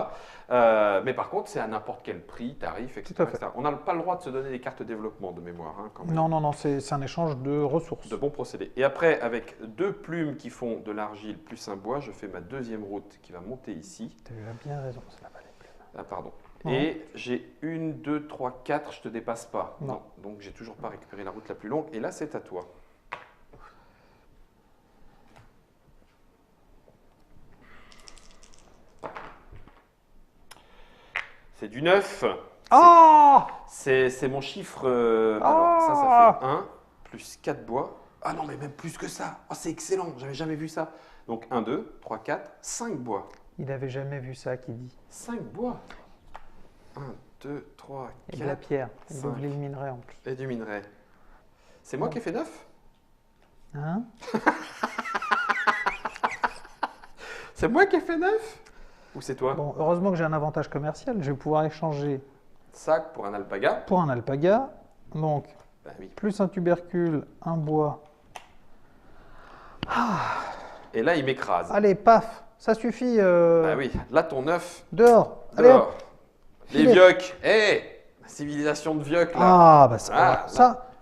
voilà. Mais par contre, c'est à n'importe quel prix, tarif, etc. Tout à fait. etc. On n'a pas le droit de se donner des cartes développement de mémoire, quand même. Non, c'est un échange de ressources. De bons procédés. Et après, avec 2 plumes qui font de l'argile plus un bois, je fais ma deuxième route qui va monter ici. Tu as bien raison, c'est la palette plume. Ah, pardon. Non. Et j'ai 1, 2, 3, 4, je te dépasse pas. Non. Donc, j'ai toujours pas récupéré la route la plus longue. Et là, c'est à toi. C'est du 9. Ah! C'est mon chiffre. Alors, ça fait 1 plus 4 bois. Ah non, mais même plus que ça. Oh, c'est excellent. J'avais jamais vu ça. Donc, 1, 2, 3, 4, 5 bois. Il n'avait jamais vu ça, qui dit. 5 bois. 1, 2, 3, Et de la 4. pierre. Et cinq. d'ouvrir le minerai en plus. Et du minerai. C'est moi qui ai fait 9? Hein? C'est moi qui ai fait 9? Ou c'est toi? Bon, heureusement que j'ai un avantage commercial. Je vais pouvoir échanger Sac pour un alpaga. pour un alpaga. Donc, Bah oui. plus un tubercule, un bois. Et là, il m'écrase. Allez, paf! Ça suffit. Bah oui. Là, ton 9. Dehors. Allez, hop. Dehors. Les Filez. vioques. La civilisation de vioques, là. Ah, bah ça, Ah,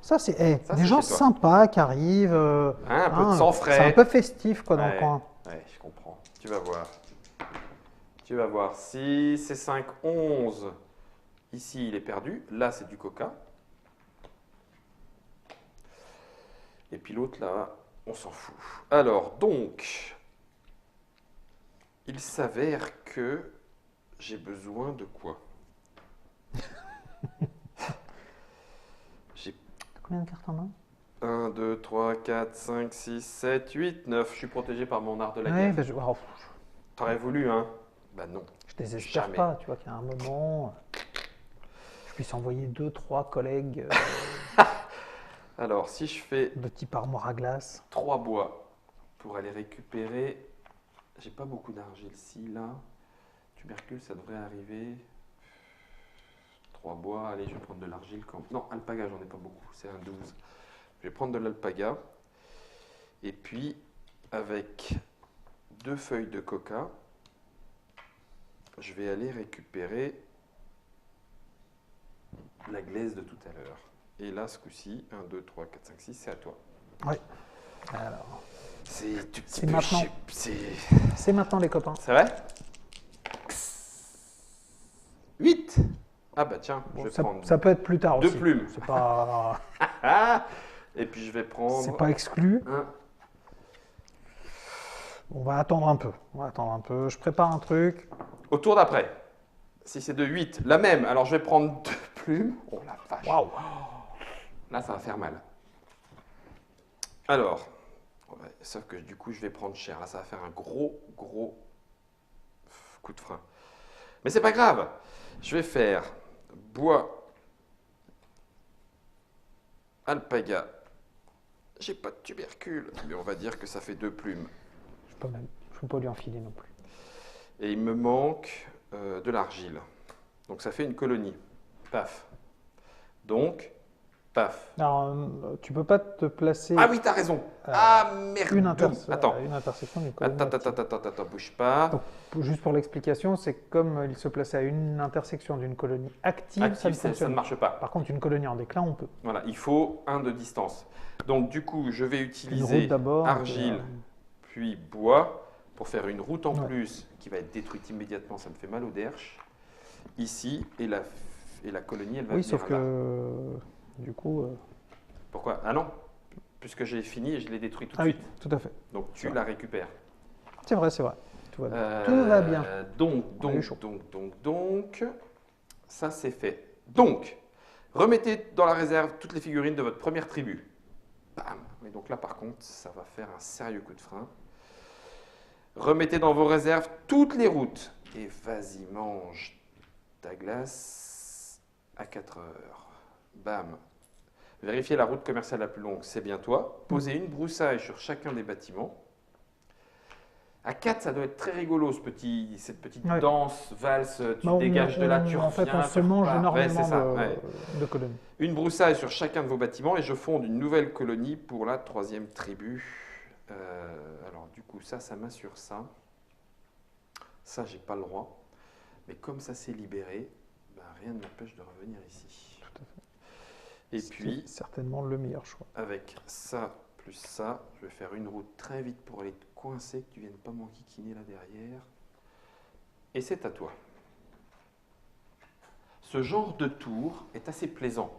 ça c'est Ça, des c'est gens chez toi. sympas qui arrivent. Un peu de sang frais. C'est un peu festif quoi, dans le Ouais. coin. Ouais, je comprends. Tu vas voir. Tu vas voir. Si c'est 5, 11, ici, il est perdu. Là, c'est du coca. Et puis l'autre, là, on s'en fout. Alors, donc, il s'avère que j'ai besoin de quoi? J'ai Combien de cartes en main? 1, 2, 3, 4, 5, 6, 7, 8, 9. Je suis protégé par mon art de la Ouais, guerre. bah, T'aurais voulu, hein? Bah non. je désespère Jamais. pas, tu vois, qu'il y a un moment, je puisse envoyer 2-3 collègues Alors, si je fais de type armoire à glace. 3 bois pour aller récupérer, j'ai pas beaucoup d'argile. Si là, tubercule, ça devrait arriver. 3 bois, allez, je vais prendre de l'argile. Non, alpaga, j'en ai pas beaucoup, c'est un 12. Je vais prendre de l'alpaga. Et puis, avec 2 feuilles de coca, je vais aller récupérer la glaise de tout à l'heure. Et là, ce coup-ci, 1, 2, 3, 4, 5, 6, c'est à toi. Oui. Alors, C'est maintenant. C'est maintenant, les copains. C'est vrai 8. Ah bah tiens, Bon, je vais prendre ça peut être plus tard 2 aussi. plumes. C'est pas, Et puis je vais prendre c'est pas exclu. un. On va attendre un peu. On va attendre un peu. Je prépare un truc. Au tour d'après. Si c'est de 8, la même. Alors je vais prendre 2 plumes. Oh la vache. Waouh. Là, ça va faire mal. Alors, ouais, sauf que du coup, je vais prendre cher. Là, ça va faire un gros coup de frein. Mais c'est pas grave. Je vais faire bois, alpaga. J'ai pas de tubercule, mais on va dire que ça fait 2 plumes. Je peux pas lui enfiler non plus. Et il me manque de l'argile. Donc ça fait une colonie. Paf. Donc, paf. Alors, tu peux pas te placer Ah oui, t'as raison. Ah merde. une Attends. intersection d'une colonie. Attends, bouge pas. Donc, juste pour l'explication, c'est comme il se plaçait à une intersection d'une colonie active, ça ne Ça fonctionne ne pas. marche pas. Par contre, une colonie en déclin, on peut. Voilà, il faut 1 de distance. Donc du coup, je vais Une utiliser route d'abord. argile, puis bois, pour faire une route en Ouais. plus qui va être détruite immédiatement. Ça me fait mal au derche. Ici, et la colonie, elle va Oui, venir sauf là. que du coup. Pourquoi? Ah non, puisque j'ai fini et je l'ai détruit tout de Ah oui, suite. tout à fait. Donc tu Ça. la récupères. C'est vrai, c'est vrai. Tout va bien. Tout va bien. On est chaud. Donc, ça c'est fait. Donc, remettez dans la réserve toutes les figurines de votre première tribu. Bam. Mais donc là par contre, ça va faire un sérieux coup de frein. Remettez dans vos réserves toutes les routes. Et vas-y, mange ta glace à 4 heures. Bam. Vérifiez la route commerciale la plus longue, c'est bien toi. Posez une broussaille sur chacun des bâtiments. À 4, ça doit être très rigolo, cette petite Ouais. danse, valse, tu Bah, dégages de là, tu En fait, reviens, on tu se mange repars. énormément Ouais, c'est ça, ouais. de colonies. Une broussaille sur chacun de vos bâtiments et je fonde une nouvelle colonie pour la 3e tribu. Alors du coup, ça m'assure ça. Ça, j'ai pas le droit. Mais comme ça s'est libéré, ben, rien ne m'empêche de revenir ici. Tout à fait. Et C'est puis, certainement le meilleur choix. avec ça plus ça, je vais faire une route très vite pour aller te coincer, que tu viennes pas m'enquiquiner là derrière. Et c'est à toi. Ce genre de tour est assez plaisant.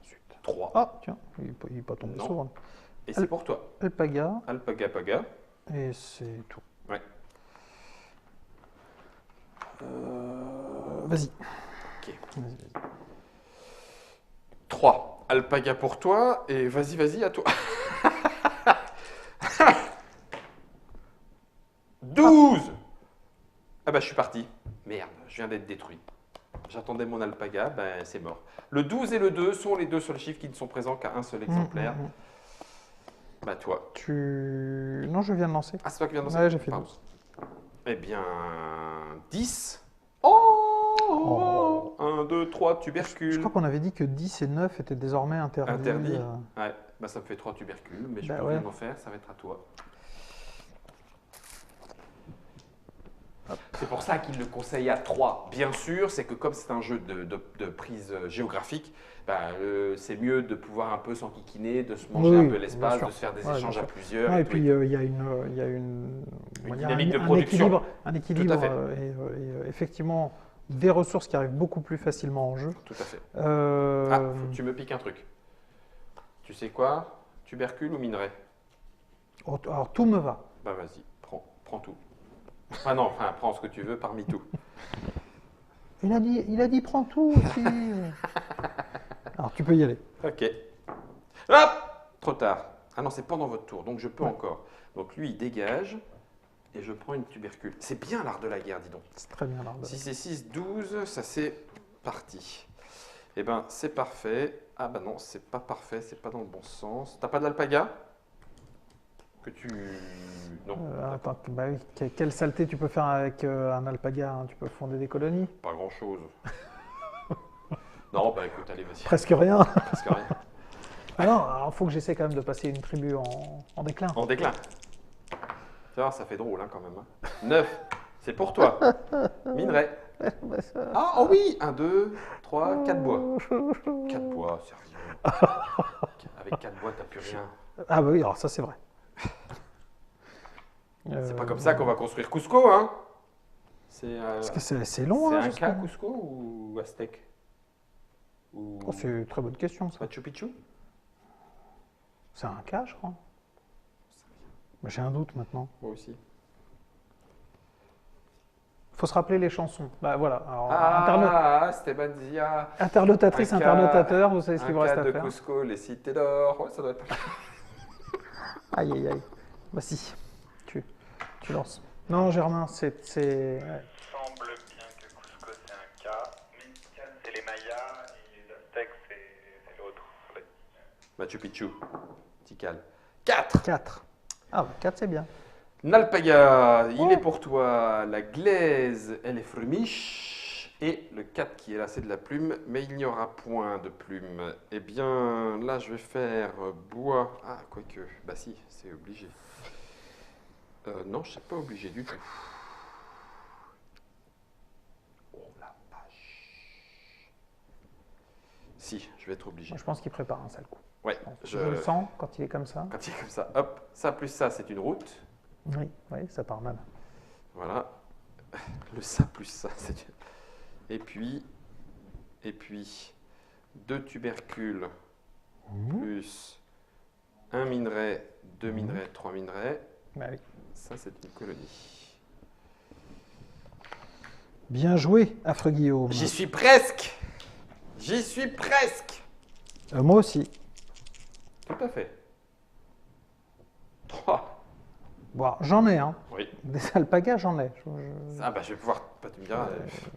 Ensuite. 3. Ah, tiens, il n'est pas tombé Non. souvent. Et c'est pour toi. Alpaga, Alpaga paga. et c'est tout. Ouais. Vas-y. Ok. Vas-y. 3. Alpaga pour toi et vas-y, à toi. 12. Ah bah je suis parti. Merde, je viens d'être détruit. J'attendais mon alpaga, ben c'est mort. Le 12 et le 2 sont les deux seuls chiffres qui ne sont présents qu'à un seul exemplaire. Bah toi. Non, je viens de lancer. Ah c'est toi qui viens de lancer? Ouais, j'ai fait Pardon. 12. Eh bien, 10. Oh, 1, 2, 3 tubercules. Je crois qu'on avait dit que 10 et 9 étaient désormais interdits. Interdit. Ouais, bah ça me fait 3 tubercules, mais je Bah peux ouais. rien en faire, ça va être à toi. C'est pour ça qu'il le conseille à 3. Bien sûr, c'est que comme c'est un jeu de prise géographique, bah, c'est mieux de pouvoir un peu s'enquiquiner, de se manger Oui, un peu bien l'espace, sûr. de se faire des Ouais, échanges bien à sûr. plusieurs. Ouais, et et tout puis et tout. il y a une dynamique de production. Un équilibre Tout à fait. et effectivement des ressources qui arrivent beaucoup plus facilement en jeu. Tout à fait. Euh, Ah, faut que tu me piques un truc. Tu sais quoi? Tubercule ou minerai? alors tout me va. Bah vas-y, prends tout. Ah non, enfin, prends ce que tu veux parmi tout. Il a dit prends tout aussi. Alors tu peux y aller. Ok. Hop! Trop tard. Ah non, c'est pendant votre tour, donc je peux Ouais. encore. Donc lui, il dégage et je prends une tubercule. C'est bien l'art de la guerre, dis donc. C'est très bien là. 6 et 6, 12, ça c'est parti. Eh ben, c'est parfait. Ah bah non, c'est pas parfait, c'est pas dans le bon sens. T'as pas d'alpaga? Que tu... Non, Attends, bah oui, quelle saleté tu peux faire avec un alpaga, hein. Tu peux fonder des colonies. pas grand-chose. Non, bah écoute, allez, vas-y. Presque rien. Presque rien. Alors, il faut que j'essaie quand même de passer une tribu en déclin. En déclin. Tu vois, ça fait drôle hein, quand même. Hein. 9, c'est pour toi. Minerai. Ah, oh oui, 1, 2, 3, 4 bois. 4 bois, c'est rien. Avec 4 bois, t'as plus rien. Ah bah oui, alors ça c'est vrai. C'est pas comme ça qu'on va construire Cusco, hein. Parce que c'est long, hein, c'est Inca, Cusco ou Aztèque ou Oh, c'est une très bonne question, ça. Machu Picchu? C'est un cas, je crois. Mais j'ai un doute maintenant. Moi aussi. Faut se rappeler les chansons. Bah voilà. Alors, Esteban Zia. interlotatrice, Inca, internautateur, vous savez ce qu'il vous Inca reste à de faire. Cusco, les cités d'or. Ouais, ça doit être. Aïe, aïe, aïe. Bah si, tu lances. Non, Germain, c'est... Il semble bien que Cusco c'est un cas, Mexicain c'est les Mayas et les Aztèques c'est l'autre. Machu Picchu. Tikal. 4. 4. Ah, 4 c'est bien. Nalpaga, il est pour toi. La glaise, elle est frumiche. Et le 4 qui est là, c'est de la plume, mais il n'y aura point de plume. Eh bien, là, je vais faire bois. Ah, quoique. Bah si, c'est obligé. Non, je ne suis pas obligé du tout. Oh la vache. Si, je vais être obligé. Moi, je pense qu'il prépare un sale coup. Ouais, Je le sens quand il est comme ça. Quand il est comme ça, hop, ça plus ça, c'est une route. Oui, oui, ça part mal. Voilà. Le ça plus ça, c'est une... Et puis, 2 tubercules plus 1 minerai, 2 minerais, 3 minerais. Bah oui. Ça, c'est une colonie. Bien joué, Affreux Guillaume. J'y suis presque. J'y suis presque. Moi aussi. Tout à fait. 3. Bon, j'en ai, hein. Oui. Des alpagas, j'en ai. Ah bah je vais pouvoir, bah, tu me diras,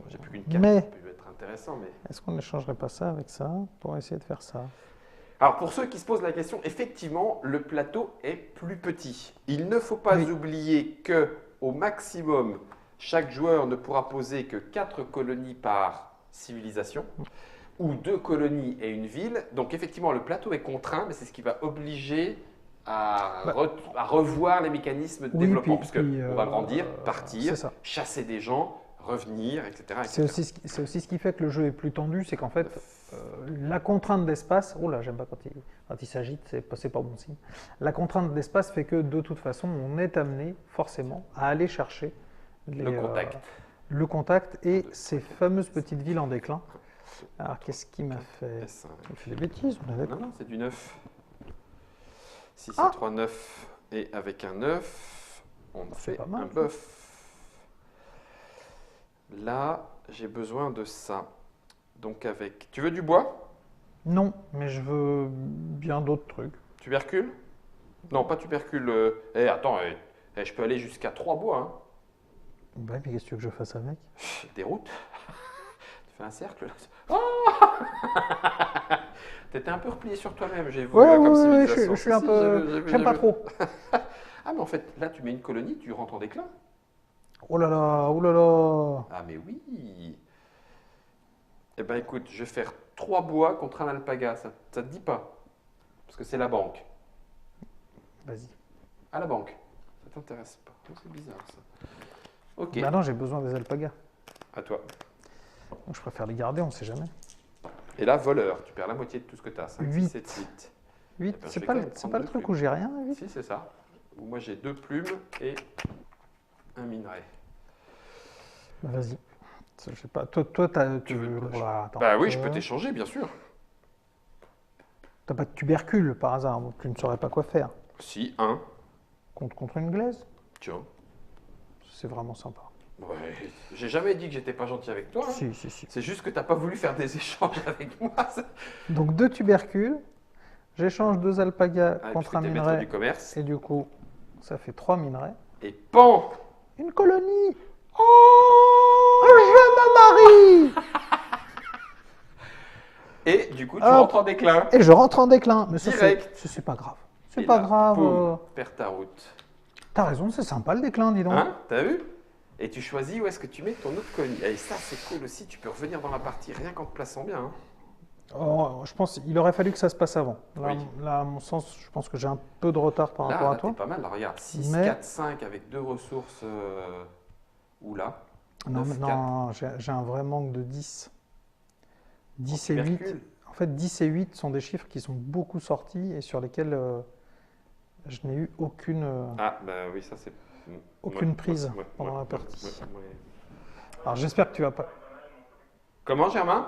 j'ai plus qu'une carte, mais- ça peut être intéressant, mais... Est-ce qu'on n'échangerait pas ça avec ça pour essayer de faire ça? Alors pour ceux qui se posent la question, effectivement, le plateau est plus petit. Il ne faut pas Oui. oublier que au maximum, chaque joueur ne pourra poser que 4 colonies par civilisation, ou 2 colonies et une ville. Donc effectivement, le plateau est contraint, mais c'est ce qui va obliger à, à revoir les mécanismes de Oui, développement, puis- puisque puis, on va grandir, partir, c'est ça. chasser des gens, revenir, etc. C'est aussi ce qui fait que le jeu est plus tendu, c'est qu'en fait, la contrainte d'espace, oh là, j'aime pas quand il s'agite, c'est pas bon signe. La contrainte d'espace fait que de toute façon, on est amené forcément à aller chercher le contact et ces fameuses petites villes en déclin. Alors, qu'est-ce qui m'a fait? S1. Il fait des bêtises, on est Non, d'accord. non, c'est du 9. 6 Ah. et 3, 9. Et avec un 9, on C'est fait pas mal, un ça. bœuf. Là, j'ai besoin de ça. Donc avec... Tu veux du bois? Non, mais je veux bien d'autres trucs. Tubercule? Non, pas tubercule. Attends, je peux aller jusqu'à 3 bois. Hein. Ouais, mais qu'est-ce que tu veux que je fasse avec? Des routes. Tu fais un cercle là. Oh T'étais un peu replié sur toi-même, j'ai vu. Ouais, Comme ouais, civilisation. je suis un Si, peu. J'aime pas trop. Ah, mais en fait, là, tu mets une colonie, tu rentres en déclin. Oh là là, oh là là. Ah, mais oui. Eh ben, écoute, je vais faire 3 bois contre un alpaga. Ça te dit pas? Parce que c'est la banque. Vas-y. À la banque. Ça t'intéresse pas. Oh, c'est bizarre, ça. Ok. Bah non, j'ai besoin des alpagas. À toi. Donc je préfère les garder, on sait jamais. Et là, voleur. Tu perds la moitié de tout ce que tu as. 5, 6, 8. 7, 8. 8, Eh ben, je c'est vais pas, quand même c'est prendre pas le deux truc plumes. où j'ai rien, 8. Si, c'est ça. Où moi, j'ai 2 plumes et un minerai. Bah, vas-y. Je sais pas. Toi Tu veux- voilà, attends. Bah oui, je peux t'échanger, bien sûr. T'as pas de tubercule par hasard, donc tu ne saurais pas quoi faire. Si, 1. Contre une glaise, Tiens. c'est vraiment sympa. Ouais. J'ai jamais dit que j'étais pas gentil avec toi. Hein. Si, si, si. C'est juste que t'as pas voulu faire des échanges avec moi. Donc 2 tubercules, j'échange 2 alpagas Ah, et contre puis un t'es maître minerai, du commerce. et du coup, ça fait 3 minerais. Et pan. Une colonie. Oh, je me marie. Et du coup, tu Hop. rentres en déclin. Et je rentre en déclin. Mais ça, Direct. c'est pas grave. C'est Et pas là, grave. boum, perds ta route. T'as raison, c'est sympa le déclin, dis donc. Hein? T'as vu? Et tu choisis où est-ce que tu mets ton autre colonie. Et ça, c'est cool aussi. Tu peux revenir dans la partie rien qu'en te plaçant bien. Hein. Oh, je pense qu'il aurait fallu que ça se passe avant. Oui. Là, à mon sens, je pense que j'ai un peu de retard par rapport Là, à toi. t'es pas mal. Là, regarde, 6, Mais- 4, 5 avec deux ressources. Oula. Non, 9, non, j'ai un vrai manque de 10. 10 et 8. Tubercule. En fait, 10 et 8 sont des chiffres qui sont beaucoup sortis et sur lesquels je n'ai eu Ah, bah oui, ça c'est. aucune prise pendant la partie. ouais. Alors j'espère que tu vas pas. Comment, Germain?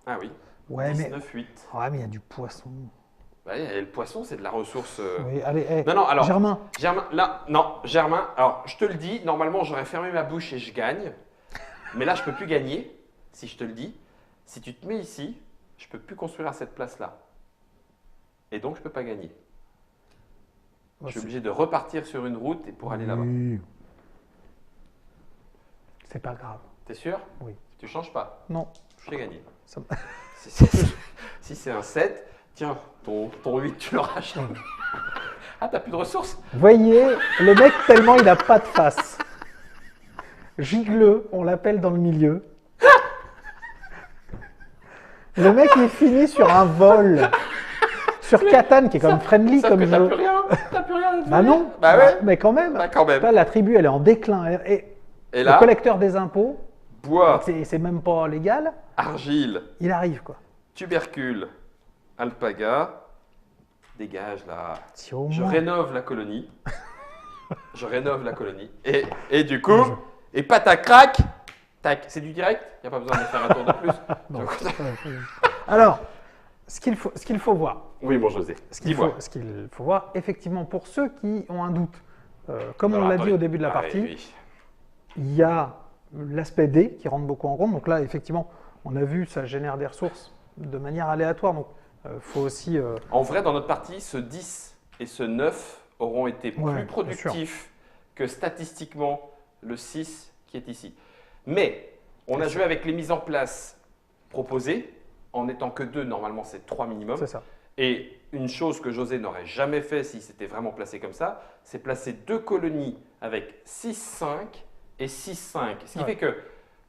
Ah oui. Ouais, 10, mais 9, 8. ouais, mais il y a du poisson. Ouais, et le poisson, c'est de la ressource. Oui, allez, hey, Non, non, alors. Germain, Là, non, Germain, alors je te le dis, normalement j'aurais fermé ma bouche et je gagne. Mais là, je peux plus gagner, si je te le dis. Si tu te mets ici, je peux plus construire à cette place-là. Et donc, je peux pas gagner. Je suis obligé de repartir sur une route et pour aller là-bas. Oui. C'est pas grave. T'es sûr? Oui. Tu changes pas? Non. J'ai gagné. Ça- Si c'est un 7, tiens, ton 8, tu l'auras jamais. Ah, t'as plus de ressources? Voyez, le mec, tellement il n'a pas de face. Gigleux, on l'appelle dans le milieu. Le mec, il finit sur un vol. Sur Catan, qui est quand même friendly Sauf comme que t'as jeu. plus rien. T'as plus rien. Bah non. Bah ouais. Mais quand même. Bah quand même. Là, la tribu, elle est en déclin. Et Et le là, collecteur des impôts, bois, c'est même pas légal, argile, il arrive quoi. tubercule, alpaga. Dégage là. Si au Je moins- rénove la colonie. Je rénove la colonie. Et du coup, et patac, tac, c'est du direct. Il n'y a pas besoin de faire un tour de plus. Non. Donc, Alors, ce qu'il faut voir, oui, bon José. ce qu'il faut voir, effectivement, pour ceux qui ont un doute, comme on Alors, l'a dit attendez. au début de la Ah, partie, oui. il y a l'aspect D qui rentre beaucoup en compte. Donc là, effectivement, on a vu, ça génère des ressources de manière aléatoire. Donc, faut aussi. En vrai, dans notre partie, ce 10 et ce 9 auront été Ouais, plus bien productifs que statistiquement le 6 qui est ici. Mais on a C'est joué avec les mises en place proposées, en n'étant que 2, normalement c'est 3 minimum. C'est ça. Et une chose que José n'aurait jamais fait s'il s'était vraiment placé comme ça, c'est placer 2 colonies avec 6-5 et 6-5. Ce qui Ouais. fait que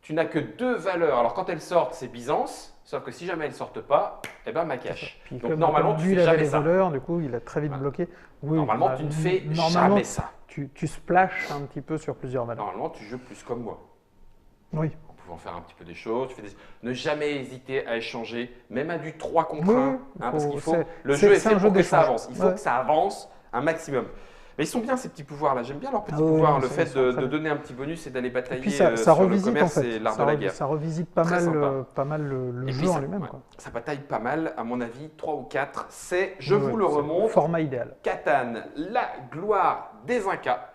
tu n'as que 2 valeurs. Alors quand elles sortent, c'est Byzance. Sauf que si jamais elles ne sortent pas, eh ben Makash. Puis Donc comme, normalement, comme tu lui, fais il avait jamais les ça. voleurs, du coup, il a très vite Voilà. bloqué. Oui, Normalement, bah, tu ne fais normalement, jamais ça. tu splashes un petit peu sur plusieurs valeurs. Normalement, tu joues plus comme moi. Oui. En pouvant faire un petit peu des choses. Ne jamais hésiter à échanger, même à du 3 contre Oui, 1. parce qu'il faut. c'est- Le c'est- jeu est c'est fait un jeu pour que ça d'échange. avance. Il faut Ouais. que ça avance un maximum. Mais ils sont bien ces petits pouvoirs-là. J'aime bien leurs petits Ah oui, pouvoirs. non, Le ils fait sont de très bien. donner un petit bonus et d'aller Et batailler puis ça sur le revisite en commerce fait. et l'art de la guerre. Ça revisite pas Très mal, sympa. le Et jeu puis en ça- lui-même. ouais, quoi. ça bataille pas mal, à mon avis, 3 ou 4. C'est, je Ouais, vous le c'est remonte, Format idéal. Catan, la gloire des Incas.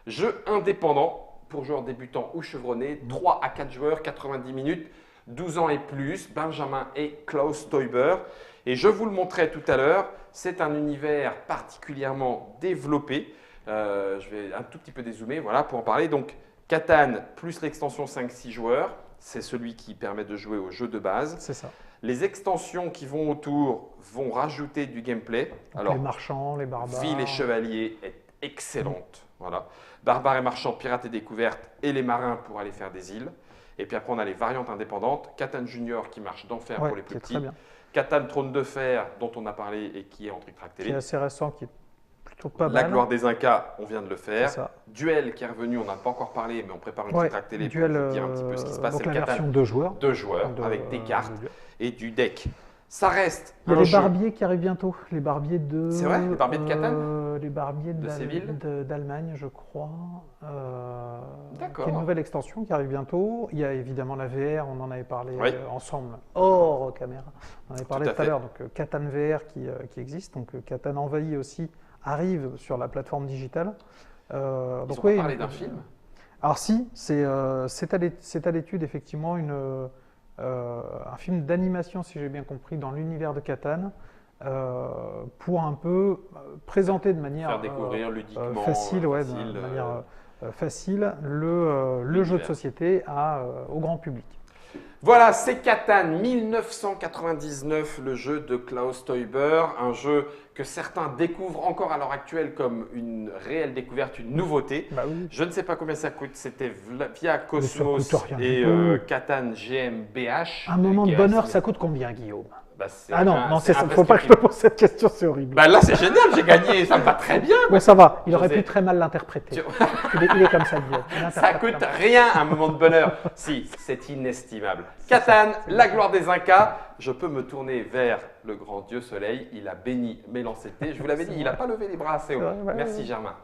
Jeu indépendant pour joueurs débutants ou chevronnés, 3 à 4 joueurs, 90 minutes, 12 ans et plus, Benjamin et Klaus Teuber. Et je vous le montrais tout à l'heure, c'est un univers particulièrement développé. Je vais un tout petit peu dézoomer voilà, pour en parler. Donc, Catan plus l'extension 5-6 joueurs, c'est celui qui permet de jouer au jeu de base. C'est ça. Les extensions qui vont autour vont rajouter du gameplay. Donc, Alors, les marchands, les barbares. Ville et Chevalier est excellente. Voilà. Barbares et marchands, pirates et découvertes, et les marins pour aller faire des îles. Et puis après, on a les variantes indépendantes. Catan Junior qui marche d'enfer Ouais, pour les qui plus est petits. très bien. Catan Trône de Fer, dont on a parlé et qui est en Trick Track Qui est Télé. assez récent, qui est plutôt pas La mal. gloire des Incas, on vient de le C'est faire. ça. Duel qui est revenu, on n'a pas encore parlé, mais on prépare une Ouais, Trick Track Télé duel, pour vous dire un petit peu ce qui se passe. donc C'est la le Catan version 2 joueurs. 2 joueurs de- avec des cartes de duel. et du deck. Ça reste Il y a un les jeu. barbiers qui arrivent bientôt. Les barbiers de. C'est vrai, les barbiers de Catane Les barbiers De Séville d'Allemagne, je crois. D'accord. Qui est une nouvelle extension qui arrive bientôt. Il y a évidemment la VR, on en avait parlé Oui. ensemble, hors caméra. On en avait parlé Tout à tout à fait. l'heure. Donc Catan VR qui existe. Donc Catan Envahi aussi arrive sur la plateforme digitale. Ils ont donc pas parlé d'un film. Alors si, c'est à l'étude effectivement un film d'animation, si j'ai bien compris, dans l'univers de Catan, pour un peu présenter de manière Faire découvrir ludiquement, facile, ouais, facile, de manière facile le jeu de l'univers. société au grand public. Voilà, c'est Catan 1999, le jeu de Klaus Teuber, un jeu que certains découvrent encore à l'heure actuelle comme une réelle découverte, une nouveauté. Bah oui. Je ne sais pas combien ça coûte, c'était via ça Cosmos coûte rien et du tout. Catan GmbH. Un moment qui de est bonheur, assez- ça coûte combien, Guillaume? Bah, c'est Ah non, un- non, c'est c'est ça. Faut pas que je te pose cette question, c'est horrible. Bah là, c'est génial, j'ai gagné, ça me va très bien. Ouais, ça va. Il aurait José. pu très mal l'interpréter. Tu- Il est comme ça, Guillaume. Il Ça interprète coûte comme rien un moment de bonheur. Si, c'est inestimable. Catan, la gloire des Incas. Je peux me tourner vers le grand Dieu Soleil. Il a béni mes lancers de thé. Je vous l'avais dit, il n'a pas levé les bras assez haut. vrai, ouais, Merci ouais. Germain.